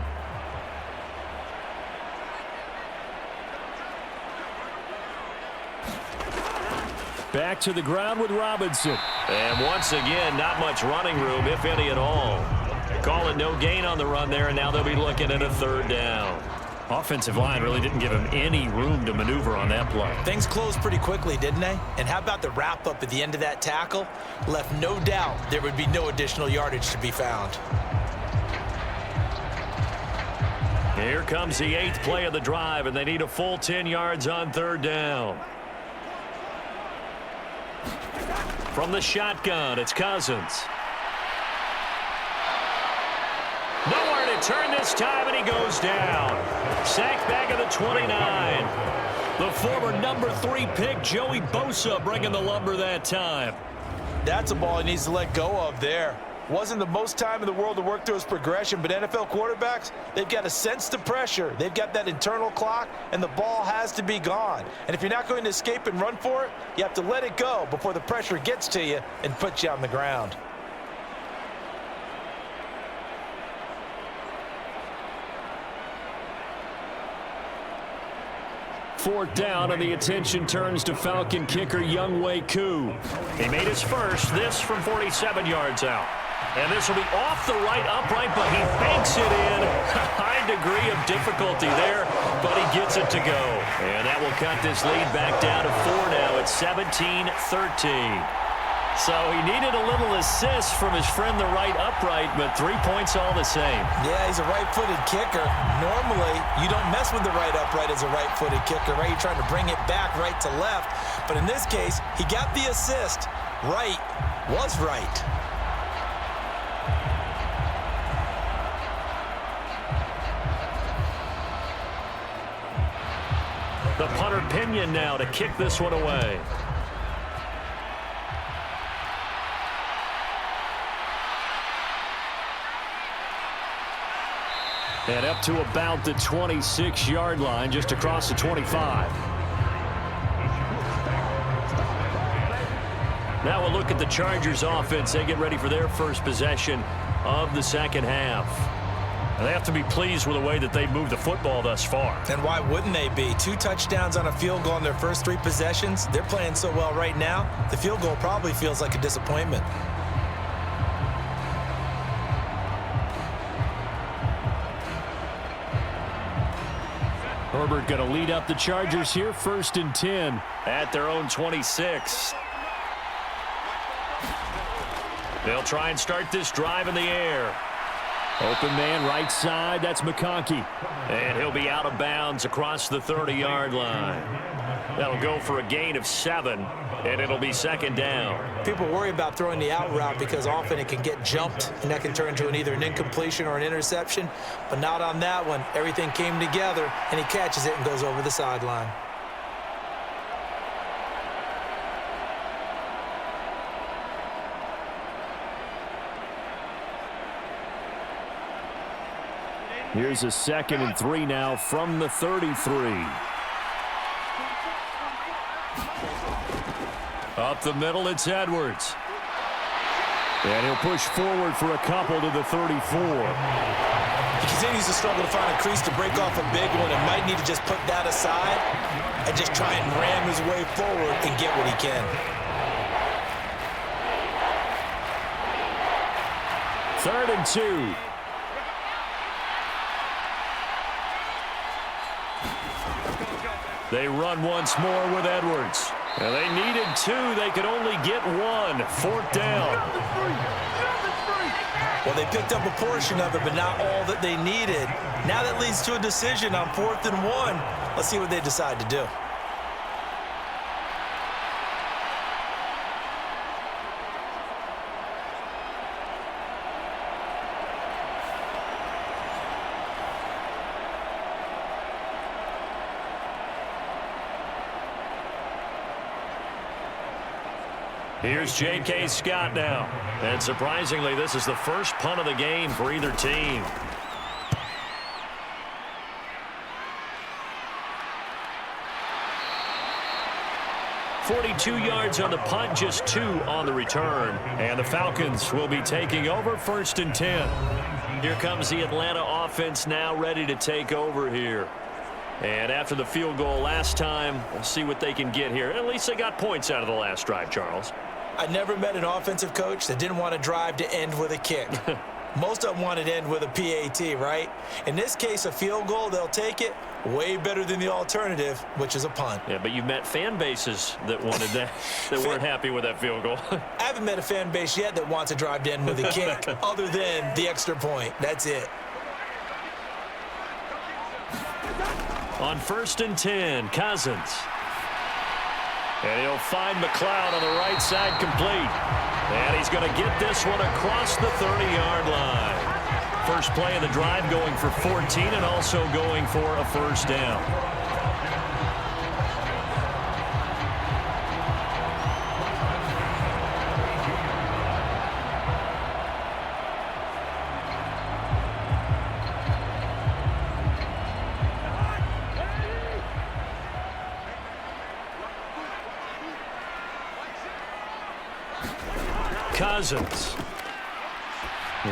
Back to the ground with Robinson. And once again, not much running room, if any at all. Calling no gain on the run there, and now they'll be looking at a 3rd down. Offensive line really didn't give him any room to maneuver on that play. Things closed pretty quickly, didn't they? And how about the wrap-up at the end of that tackle? Left no doubt there would be no additional yardage to be found. Here comes the 8th play of the drive, and they need a full 10 yards on 3rd down. From the shotgun, it's Cousins. Nowhere to turn this time, and he goes down. Sacked back at the 29. The former number 3 pick, Joey Bosa, bringing the lumber that time. That's a ball he needs to let go of there. Wasn't the most time in the world to work through his progression, but NFL quarterbacks, they've got to sense the pressure. They've got that internal clock, and the ball has to be gone. And if you're not going to escape and run for it, you have to let it go before the pressure gets to you and puts you on the ground. Fourth down, and the attention turns to Falcon kicker Younghoe Koo. He made his first, this from 47 yards out. And this will be off the right upright, but he banks it in. A high degree of difficulty there, but he gets it to go. And that will cut this lead back down to 4 now. It's 17-13. So he needed a little assist from his friend the right upright, but 3 points all the same. Yeah, he's a right-footed kicker. Normally, you don't mess with the right upright as a right-footed kicker, right? You're trying to bring it back right to left. But in this case, he got the assist. Right was right. The punter Pinion now to kick this one away. And up to about the 26-yard line, just across the 25. Now we'll look at the Chargers offense. They get ready for their first possession of the second half. And they have to be pleased with the way that they've moved the football thus far. And why wouldn't they be? 2 touchdowns on a field goal in their first 3 possessions. They're playing so well right now, the field goal probably feels like a disappointment. Herbert going to lead up the Chargers here, 1st and 10 at their own 26. They'll try and start this drive in the air. Open man right side, that's McConkey. And he'll be out of bounds across the 30-yard line. That'll go for a gain of 7, and it'll be 2nd down. People worry about throwing the out route because often it can get jumped, and that can turn into either an incompletion or an interception. But not on that one. Everything came together, and he catches it and goes over the sideline. Here's a 2nd and 3 now from the 33. Up the middle, it's Edwards. And he'll push forward for a couple to the 34. He continues to struggle to find a crease to break off a big one and might need to just put that aside and just try and ram his way forward and get what he can. 3rd and 2. They run once more with Edwards. And they needed 2. They could only get 1. 4th down. Well, they picked up a portion of it, but not all that they needed. Now that leads to a decision on 4th and 1. Let's see what they decide to do. Here's J.K. Scott now. And surprisingly, this is the first punt of the game for either team. .42 yards on the punt, just 2 on the return. And the Falcons will be taking over 1st and 10. Here comes the Atlanta offense now ready to take over here. And after the field goal last time, we'll see what they can get here. At least they got points out of the last drive, Charles. I never met an offensive coach that didn't want to drive to end with a kick. Most of them wanted to end with a PAT, right? In this case, a field goal, they'll take it. Way better than the alternative, which is a punt. Yeah, but you've met fan bases that wanted that, that weren't happy with that field goal. I haven't met a fan base yet that wants to drive to end with a kick, other than the extra point. That's it. On 1st and 10, Cousins. And he'll find McLeod on the right side, complete. And he's going to get this one across the 30-yard line. First play of the drive going for 14 and also going for a 1st down. Cousins.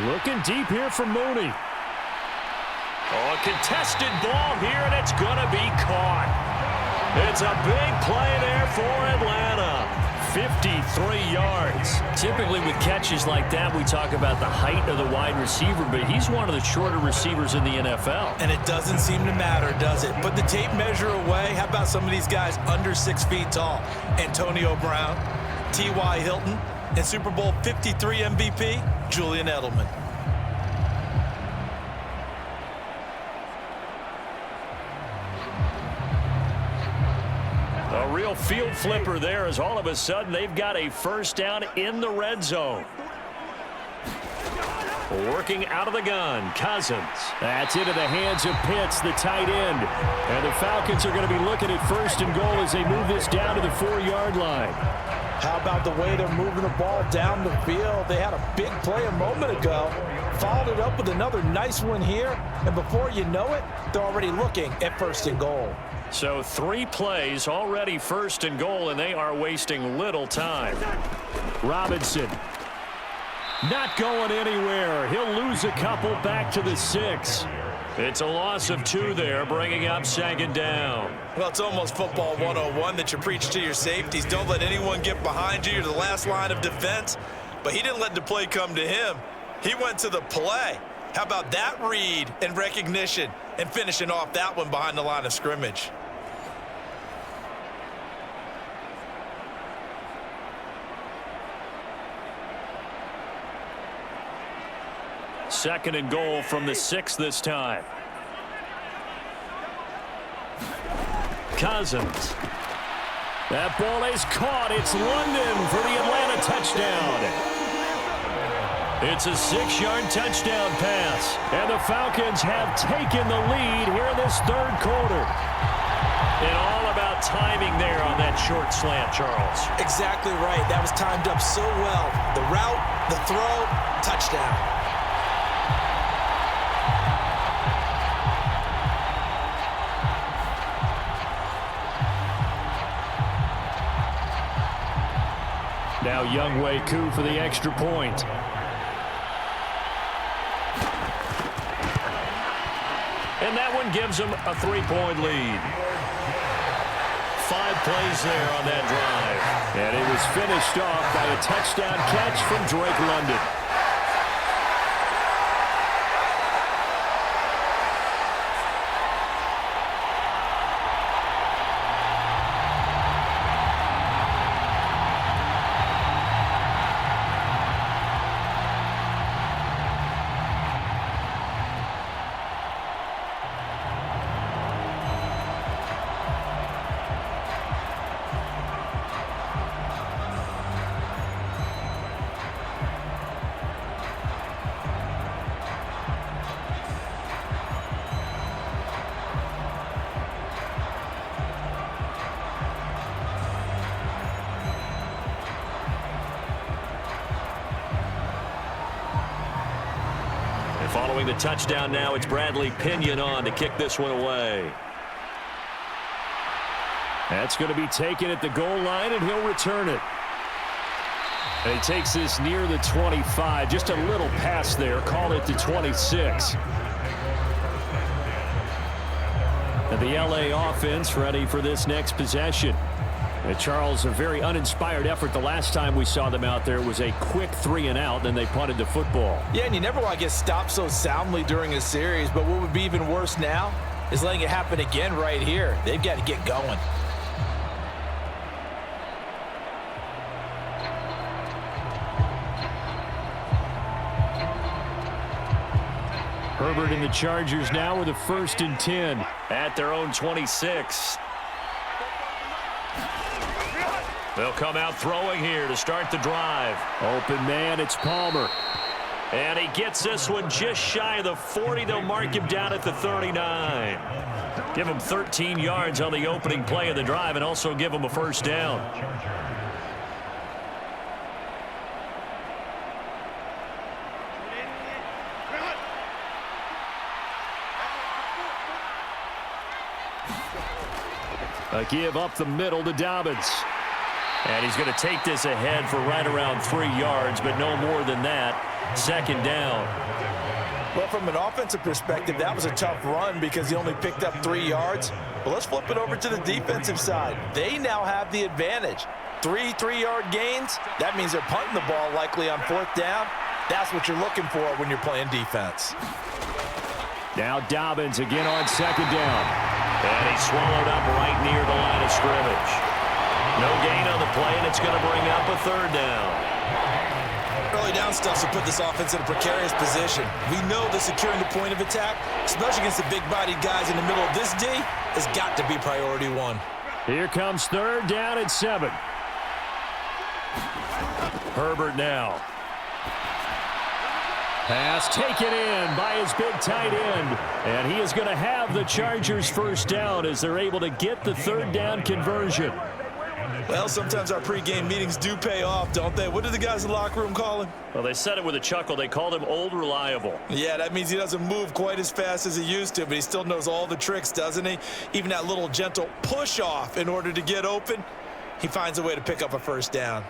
Looking deep here for Mooney. Oh, a contested ball here, and it's going to be caught. It's a big play there for Atlanta. 53 yards. Typically with catches like that, we talk about the height of the wide receiver, but he's one of the shorter receivers in the NFL. And it doesn't seem to matter, does it? Put the tape measure away. How about some of these guys under 6 feet tall? Antonio Brown, T.Y. Hilton, and Super Bowl 53 MVP, Julian Edelman. A real field flipper there as all of a sudden they've got a 1st down in the red zone. Working out of the gun, Cousins. That's into the hands of Pitts, the tight end. And the Falcons are going to be looking at 1st and goal as they move this down to the 4-yard line. How about the way they're moving the ball down the field? They had a big play a moment ago, followed it up with another nice one here, and before you know it, they're already looking at 1st and goal. So 3 plays, already 1st and goal, and they are wasting little time. Robinson. Not going anywhere. He'll lose a couple back to the 6. It's a loss of 2 there, bringing up 2nd down. Well, it's almost football 101 that you preach to your safeties. Don't let anyone get behind you. You're the last line of defense. But he didn't let the play come to him. He went to the play. How about that read and recognition and finishing off that one behind the line of scrimmage? Second and goal from the 6 this time. Cousins. That ball is caught. It's London for the Atlanta touchdown. It's a 6-yard touchdown pass. And the Falcons have taken the lead here in this third quarter. And all about timing there on that short slant, Charles. Exactly right. That was timed up so well. The route, the throw, touchdown. Now Younghoe Koo for the extra point. And that one gives them a 3-point lead. 5 plays there on that drive. And it was finished off by a touchdown catch from Drake London. Following the touchdown now, it's Bradley Pinion on to kick this one away. That's going to be taken at the goal line, and he'll return it. And he takes this near the 25. Just a little pass there. Call it the 26. And the LA offense ready for this next possession. And Charles, a very uninspired effort. The last time we saw them out there was a quick 3-and-out, then they punted the football. Yeah, and you never want to get stopped so soundly during a series, but what would be even worse now is letting it happen again right here. They've got to get going. Herbert and the Chargers now with a 1st and 10 at their own 26. They'll come out throwing here to start the drive. Open man, it's Palmer. And he gets this one just shy of the 40. They'll mark him down at the 39. Give him 13 yards on the opening play of the drive and also give him a 1st down. A give up the middle to Dobbins. And he's going to take this ahead for right around 3 yards, but no more than that. 2nd down. Well, from an offensive perspective, that was a tough run because he only picked up 3 yards. But let's flip it over to the defensive side. They now have the advantage. 3 3-yard gains, that means they're punting the ball likely on 4th down. That's what you're looking for when you're playing defense. Now Dobbins again on 2nd down. And he's swallowed up right near the line of scrimmage. No gain on the play, and it's going to bring up a 3rd down. Early down stuff will put this offense in a precarious position. We know that securing the point of attack, especially against the big-bodied guys in the middle of this D, has got to be priority 1. Here comes 3rd down at 7. Herbert now. Pass taken in by his big tight end. And he is going to have the Chargers' 1st down as they're able to get the 3rd down conversion. Well, sometimes our pregame meetings do pay off, don't they? What did the guys in the locker room call him? Well, they said it with a chuckle. They called him Old Reliable. Yeah, that means he doesn't move quite as fast as he used to, but he still knows all the tricks, doesn't he? Even that little gentle push-off in order to get open, he finds a way to pick up a 1st down.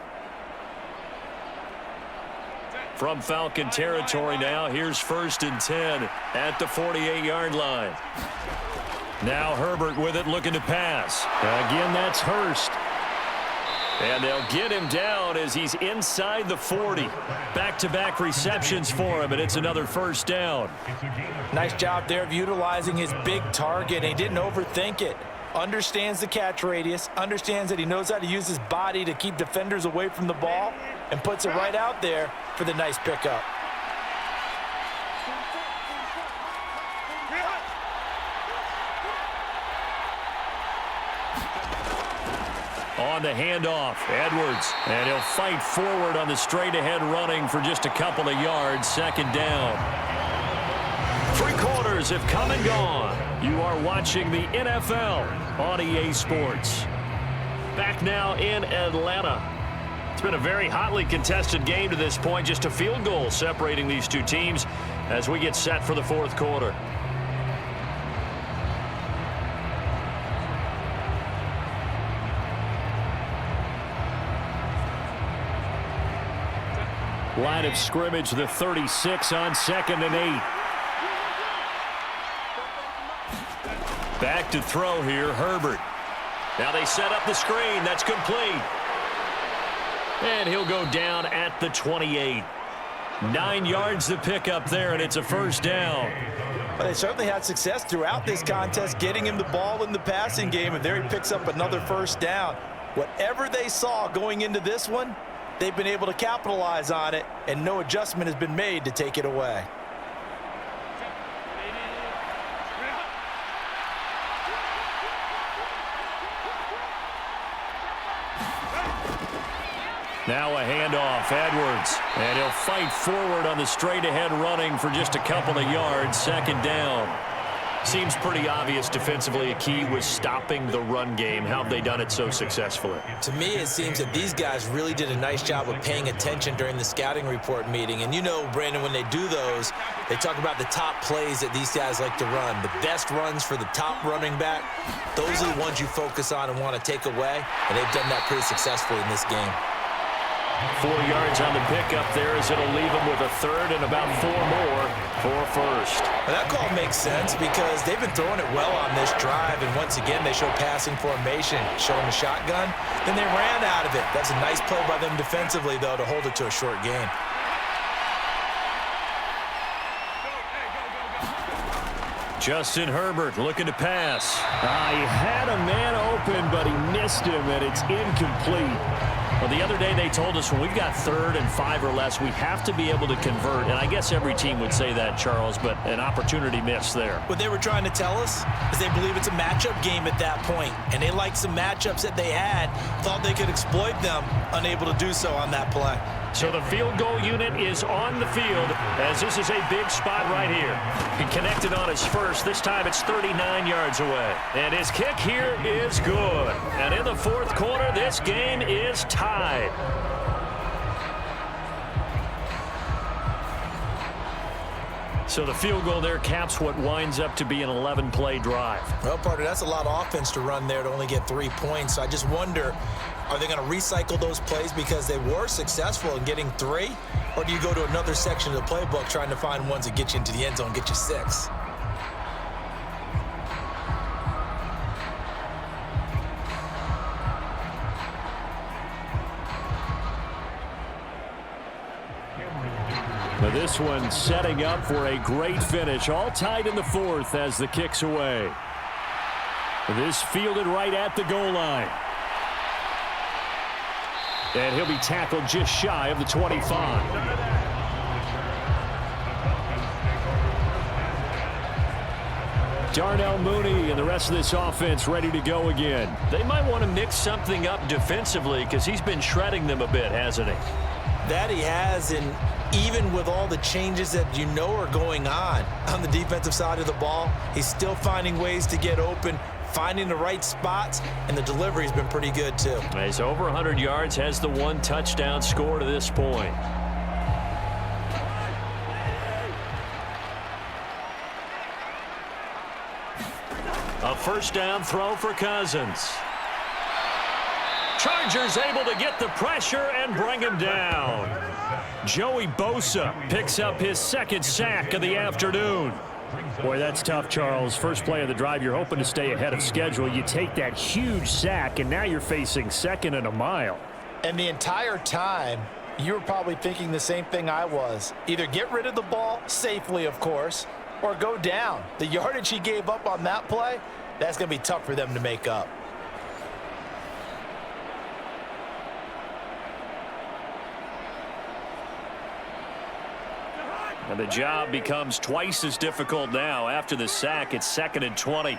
From Falcon territory now, here's 1st and 10 at the 48-yard line. Now Herbert with it, looking to pass. Again, that's Hurst. And they'll get him down as he's inside the 40. Back-to-back receptions for him, and it's another first down. Nice job there of utilizing his big target, and he didn't overthink it. Understands the catch radius, understands that he knows how to use his body to keep defenders away from the ball, and puts it right out there for the nice pickup. On the handoff, Edwards, and he'll fight forward on the straight-ahead running for just a couple of yards, second down. 3 quarters have come and gone. You are watching the NFL on EA Sports. Back now in Atlanta. It's been a very hotly contested game to this point, just a field goal separating these two teams as we get set for the fourth quarter. Line of scrimmage, the 36 on 2nd and 8. Back to throw here, Herbert. Now they set up the screen. That's complete. And he'll go down at the 28. 9 yards to pick up there, and it's a first down. Well, they certainly had success throughout this contest, getting him the ball in the passing game, and there he picks up another first down. Whatever they saw going into this one, they've been able to capitalize on it, and no adjustment has been made to take it away. Now a handoff, Edwards, and he'll fight forward on the straight-ahead running for just a couple of yards, second down. Seems pretty obvious defensively a key was stopping the run game. How have they done it so successfully? To me, it seems that these guys really did a nice job of paying attention during the scouting report meeting. And you know, Brandon, when they do those, they talk about the top plays that these guys like to run. The best runs for the top running back, those are the ones you focus on and want to take away. And they've done that pretty successfully in this game. 4 yards on the pickup there as it'll leave them with a third and about 4 more for a first. Well, that call makes sense because they've been throwing it well on this drive, and once again they show passing formation, showing the shotgun. Then they ran out of it. That's a nice play by them defensively, though, to hold it to a short gain. Justin Herbert looking to pass. He had a man open, but he missed him, and it's incomplete. Well, the other day they told us when we've got 3rd and 5 or less, we have to be able to convert. And I guess every team would say that, Charles, but an opportunity missed there. What they were trying to tell us is they believe it's a matchup game at that point. And they liked some matchups that they had, thought they could exploit them, unable to do so on that play. So the field goal unit is on the field as this is a big spot right here. He connected on his first. This time it's 39 yards away. And his kick here is good. And in the fourth quarter, this game is tied. So the field goal there caps what winds up to be an 11-play drive. Well, partner, that's a lot of offense to run there to only get 3 points. So I just wonder, are they going to recycle those plays because they were successful in getting 3? Or do you go to another section of the playbook trying to find ones that get you into the end zone and get you 6? Now this one setting up for a great finish. All tied in the fourth as the kick's away. This fielded right at the goal line. And he'll be tackled just shy of the 25. Darnell Mooney and the rest of this offense ready to go again. They might want to mix something up defensively because he's been shredding them a bit, hasn't he? That he has, and even with all the changes that you know are going on the defensive side of the ball, he's still finding ways to get open, finding the right spots, and the delivery's been pretty good too. He's over 100 yards, has the 1 touchdown score to this point. A first down throw for Cousins. Chargers able to get the pressure and bring him down. Joey Bosa picks up his 2nd sack of the afternoon. Boy, that's tough, Charles. First play of the drive, you're hoping to stay ahead of schedule. You take that huge sack, and now you're facing 2nd and a mile. And the entire time, you were probably thinking the same thing I was. Either get rid of the ball, safely, of course, or go down. The yardage he gave up on that play, that's going to be tough for them to make up. And the job becomes twice as difficult now. After the sack, it's 2nd and 20.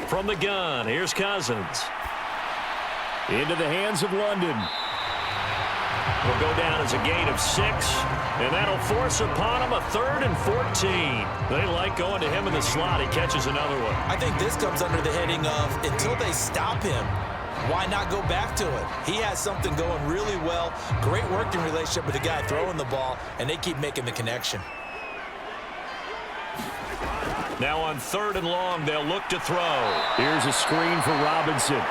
From the gun, here's Cousins. Into the hands of London. Will go down as a gain of 6, and that'll force upon him a 3rd and 14. They like going to him in the slot. He catches another one. I think this comes under the heading of until they stop him, why not go back to it? He has something going really well. Great working relationship with the guy throwing the ball, and they keep making the connection. Now on 3rd and long, they'll look to throw. Here's a screen for Robinson.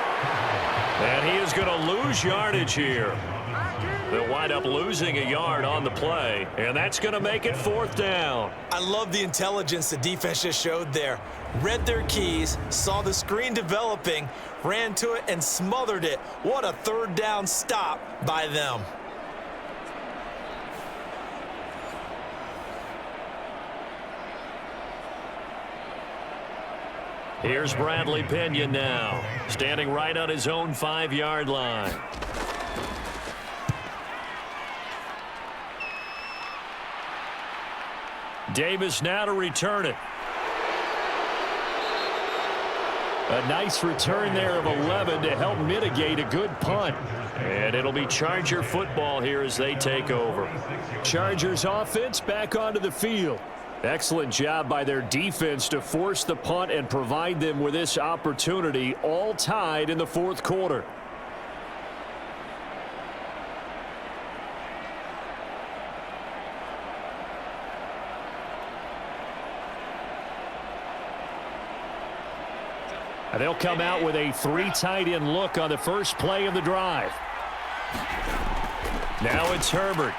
And he is going to lose yardage here. They'll wind up losing a yard on the play, and that's going to make it 4th down. I love the intelligence the defense just showed there. Read their keys, saw the screen developing, ran to it, and smothered it. What a 3rd down stop by them. Here's Bradley Pinion now, standing right on his own 5-yard line. Davis now to return it. A nice return there of 11 to help mitigate a good punt. And it'll be Charger football here as they take over. Chargers offense back onto the field. Excellent job by their defense to force the punt and provide them with this opportunity, all tied in the 4th quarter. They'll come out with a 3 tight end look on the first play of the drive. Now it's Herbert.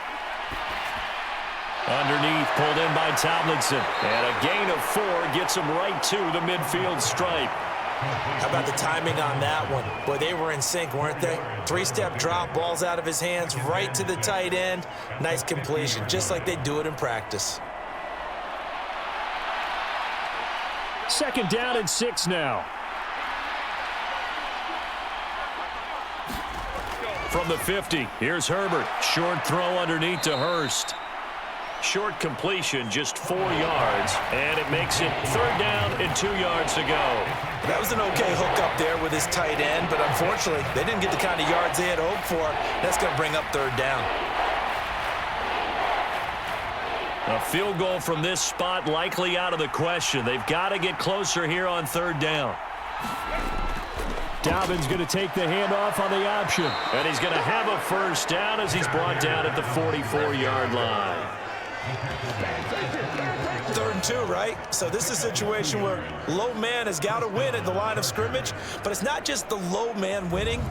Underneath, pulled in by Tomlinson. And a gain of 4 gets him right to the midfield stripe. How about the timing on that one? Boy, they were in sync, weren't they? 3-step drop, balls out of his hands, right to the tight end. Nice completion, just like they do it in practice. 2nd down and 6 now. From the 50, here's Herbert. Short throw underneath to Hurst. Short completion, just 4 yards, and it makes it 3rd down and 2 yards to go. That was an okay hook up there with his tight end, but unfortunately, they didn't get the kind of yards they had hoped for. That's going to bring up 3rd down. A field goal from this spot likely out of the question. They've got to get closer here on 3rd down. Dobbins going to take the handoff on the option. And he's going to have a 1st down as he's brought down at the 44-yard line. 3rd and 2, right? So this is a situation where low man has got to win at the line of scrimmage, but it's not just the low man winning.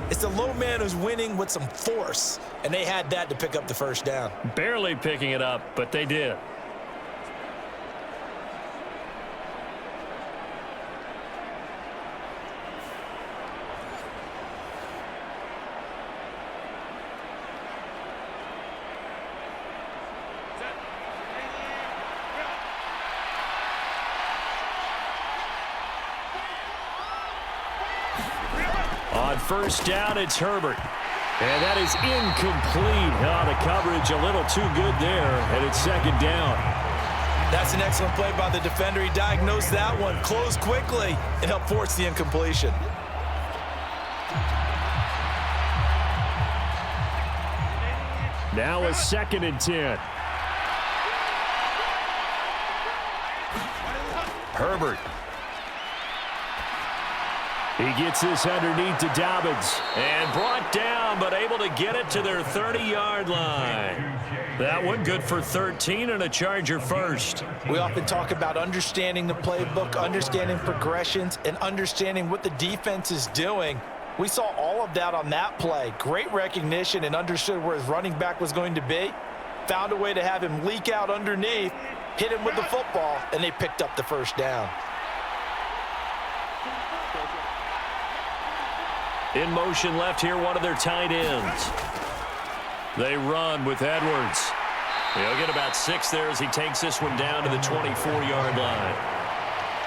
It's the low man who's winning with some force, and they had that to pick up the 1st down. Barely picking it up, but they did. On 1st down, it's Herbert. And that is incomplete. Oh, the coverage a little too good there, and it's 2nd down. That's an excellent play by the defender. He diagnosed that one, closed quickly, and helped force the incompletion. Now a 2nd and 10. Herbert. He gets this underneath to Dobbins. And brought down, but able to get it to their 30-yard line. That one good for 13 and a Charger 1st. We often talk about understanding the playbook, understanding progressions, and understanding what the defense is doing. We saw all of that on that play. Great recognition and understood where his running back was going to be. found a way to have him leak out underneath, hit him with the football, and they picked up the first down. In motion left here, one of their tight ends. They run with Edwards. He'll get about 6 there as he takes this one down to the 24-yard line.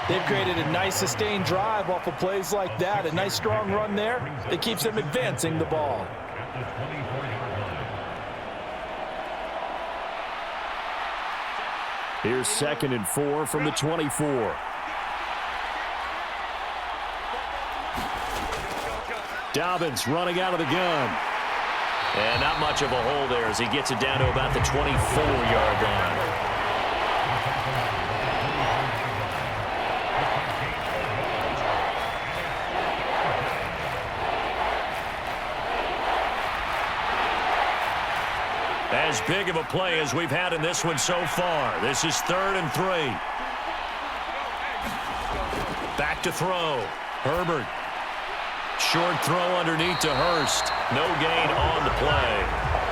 They've created a nice sustained drive off of plays like that. A nice strong run there that keeps them advancing the ball. Here's 2nd and 4 from the 24. Dobbins running out of the gun. And not much of a hole there as he gets it down to about the 24-yard line. As big of a play as we've had in this one so far. This is 3rd and 3. Back to throw. Herbert. Short throw underneath to Hurst. No gain on the play.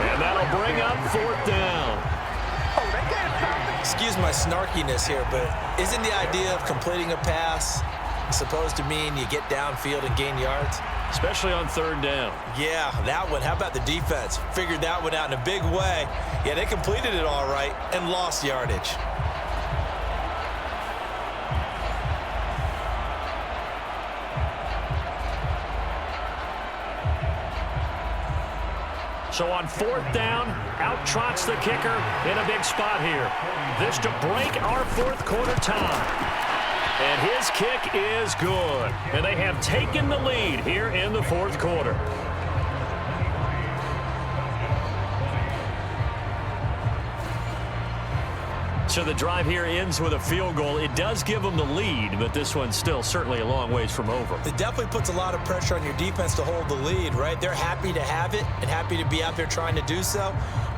And that'll bring up 4th down. Excuse my snarkiness here, but isn't the idea of completing a pass supposed to mean you get downfield and gain yards? Especially on 3rd down. Yeah, that one. How about the defense? Figured that one out in a big way. Yeah, they completed it all right and lost yardage. So on 4th down, out trots the kicker in a big spot here. This to break our 4th quarter tie. And his kick is good. And they have taken the lead here in the 4th quarter. So the drive here ends with a field goal. It does give them the lead, but this one's still certainly a long ways from over. It definitely puts a lot of pressure on your defense to hold the lead, right? They're happy to have it and happy to be out there trying to do so.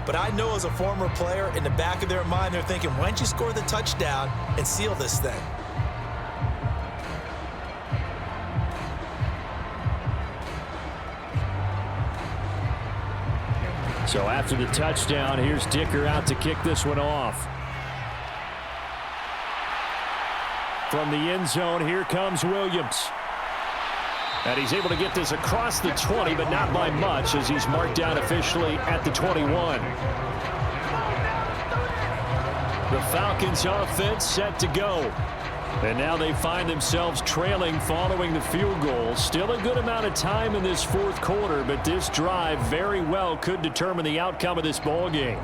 But I know as a former player, in the back of their mind, they're thinking, why don't you score the touchdown and seal this thing? So after the touchdown, here's Dicker out to kick this one off. From the end zone, here comes Williams. And he's able to get this across the 20, but not by much as he's marked down officially at the 21. The Falcons offense set to go. And now they find themselves trailing following the field goal. Still a good amount of time in this 4th quarter, but this drive very well could determine the outcome of this ball game.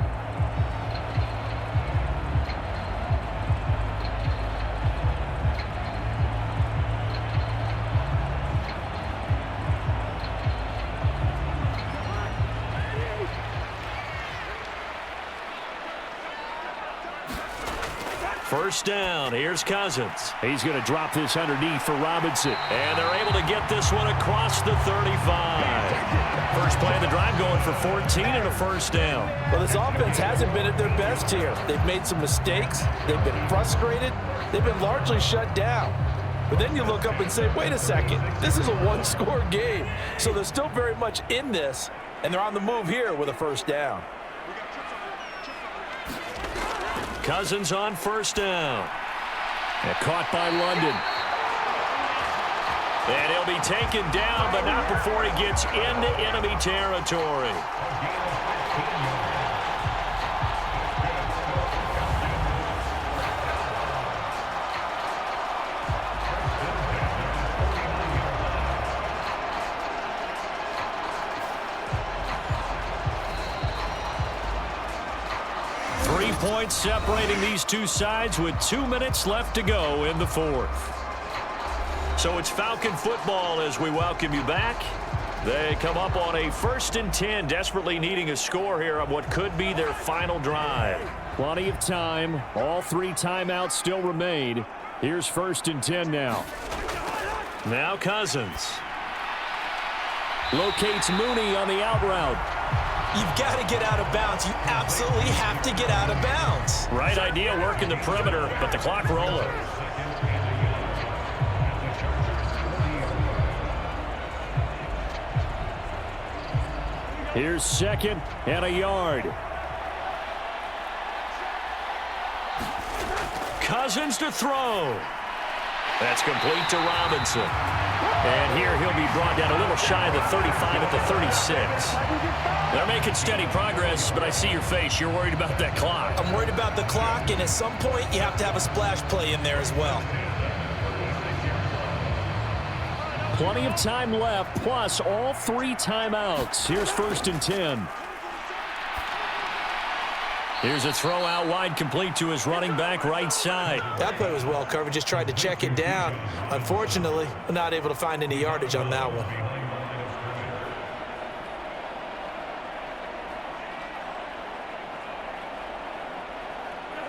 First down, here's Cousins. He's going to drop this underneath for Robinson. And they're able to get this one across the 35. First play of the drive going for 14 and a first down. Well, this offense hasn't been at their best here. They've made some mistakes. They've been frustrated. They've been largely shut down. But then you look up and say, wait a second, this is a one-score game. So they're still very much in this, and they're on the move here with a first down. Cousins on first down. And caught by London. And he'll be taken down, but not before he gets into enemy territory. Points separating these two sides with 2 minutes left to go in the 4th. So it's Falcon football as we welcome you back. They come up on a 1st and 10, desperately needing a score here on what could be their final drive. Plenty of time. All 3 timeouts still remain. Here's 1st and 10 now. Now Cousins. Locates Mooney on the out route. You've got to get out of bounds. You absolutely have to get out of bounds. Right idea working the perimeter, but the clock rolling. Here's 2nd and a yard. Cousins to throw. That's complete to Robinson. And here he'll be brought down a little shy of the 35 at the 36. They're making steady progress, but I see your face. You're worried about that clock. I'm worried about the clock, and at some point you have to have a splash play in there as well. Plenty of time left, plus all 3 timeouts. Here's 1st and 10. Here's a throw out wide, complete to his running back right side. That play was well covered, just tried to check it down. Unfortunately, not able to find any yardage on that one.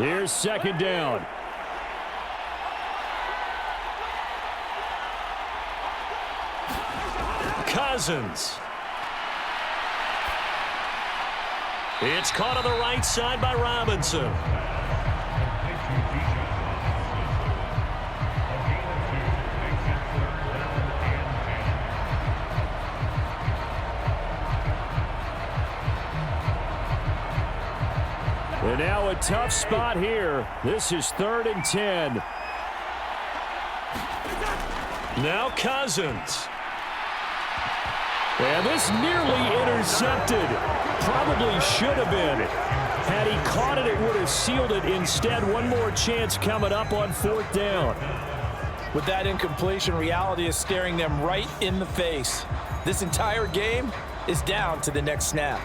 Here's 2nd down. Cousins. It's caught on the right side by Robinson. And now a tough spot here. This is 3rd and 10. Now Cousins. And this nearly intercepted. Probably should have been. Had he caught it, it would have sealed it. Instead, one more chance coming up on 4th down. With that incompletion, reality is staring them right in the face. This entire game is down to the next snap.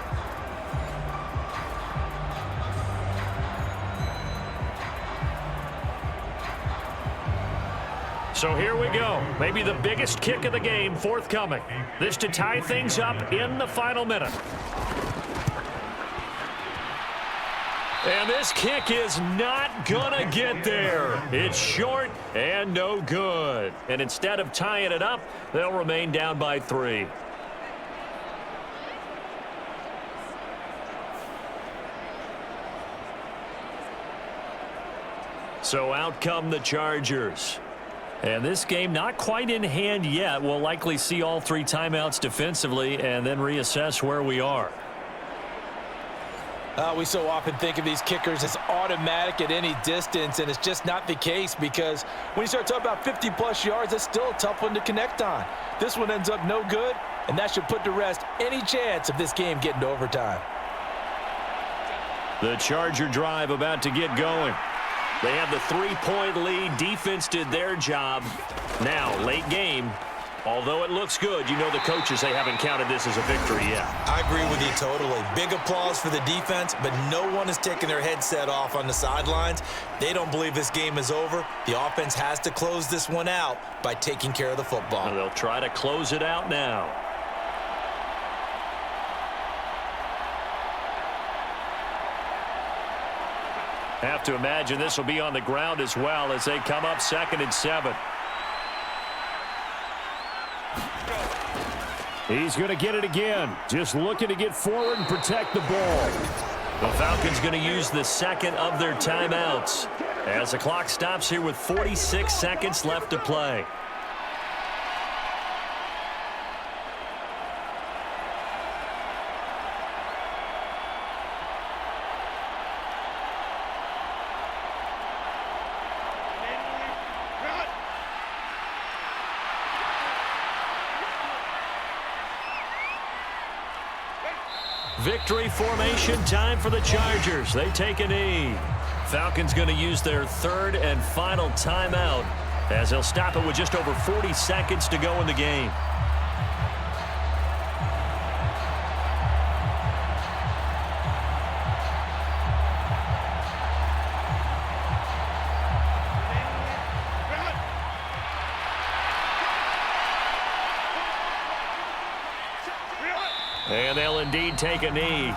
So here we go. Maybe the biggest kick of the game forthcoming. This to tie things up in the final minute. And this kick is not gonna get there. It's short and no good. And instead of tying it up, they'll remain down by 3. So out come the Chargers. And this game not quite in hand yet. We'll likely see all 3 timeouts defensively and then reassess where we are. We so often think of these kickers as automatic at any distance, and it's just not the case because when you start talking about 50-plus yards, that's still a tough one to connect on. This one ends up no good, and that should put to rest any chance of this game getting to overtime. The Charger drive about to get going. They have the 3-point lead. Defense did their job. Now, late game, although it looks good, you know the coaches, they haven't counted this as a victory yet. I agree with you totally. Big applause for the defense, but no one is taking their headset off on the sidelines. They don't believe this game is over. The offense has to close this one out by taking care of the football. And they'll try to close it out now. Have to imagine this will be on the ground as well as they come up 2nd and 7. He's going to get it again. Just looking to get forward and protect the ball. The Falcons going to use the 2nd of their timeouts as the clock stops here with 46 seconds left to play. Victory formation time for the Chargers. They take a knee. Falcons going to use their 3rd and final timeout as they'll stop it with just over 40 seconds to go in the game. And they'll indeed take a knee.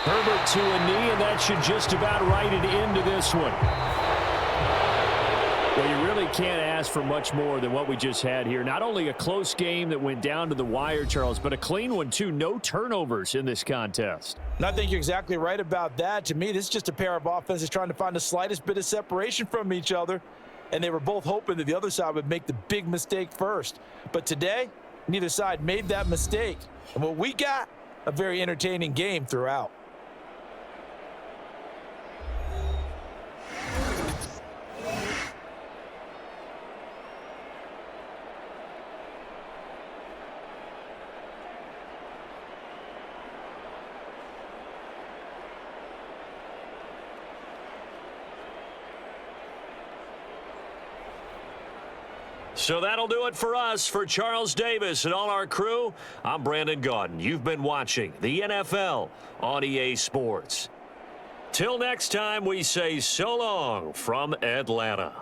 Herbert to a knee, and that should just about write it into this one. Well, you really can't ask for much more than what we just had here. Not only a close game that went down to the wire, Charles, but a clean one, too. No turnovers in this contest. And I think you're exactly right about that. To me, this is just a pair of offenses trying to find the slightest bit of separation from each other, and they were both hoping that the other side would make the big mistake first. But today, neither side made that mistake. And what we got, a very entertaining game throughout. So that'll do it for us. For Charles Davis and all our crew, I'm Brandon Gaudin. You've been watching the NFL on EA Sports. Till next time, we say so long from Atlanta.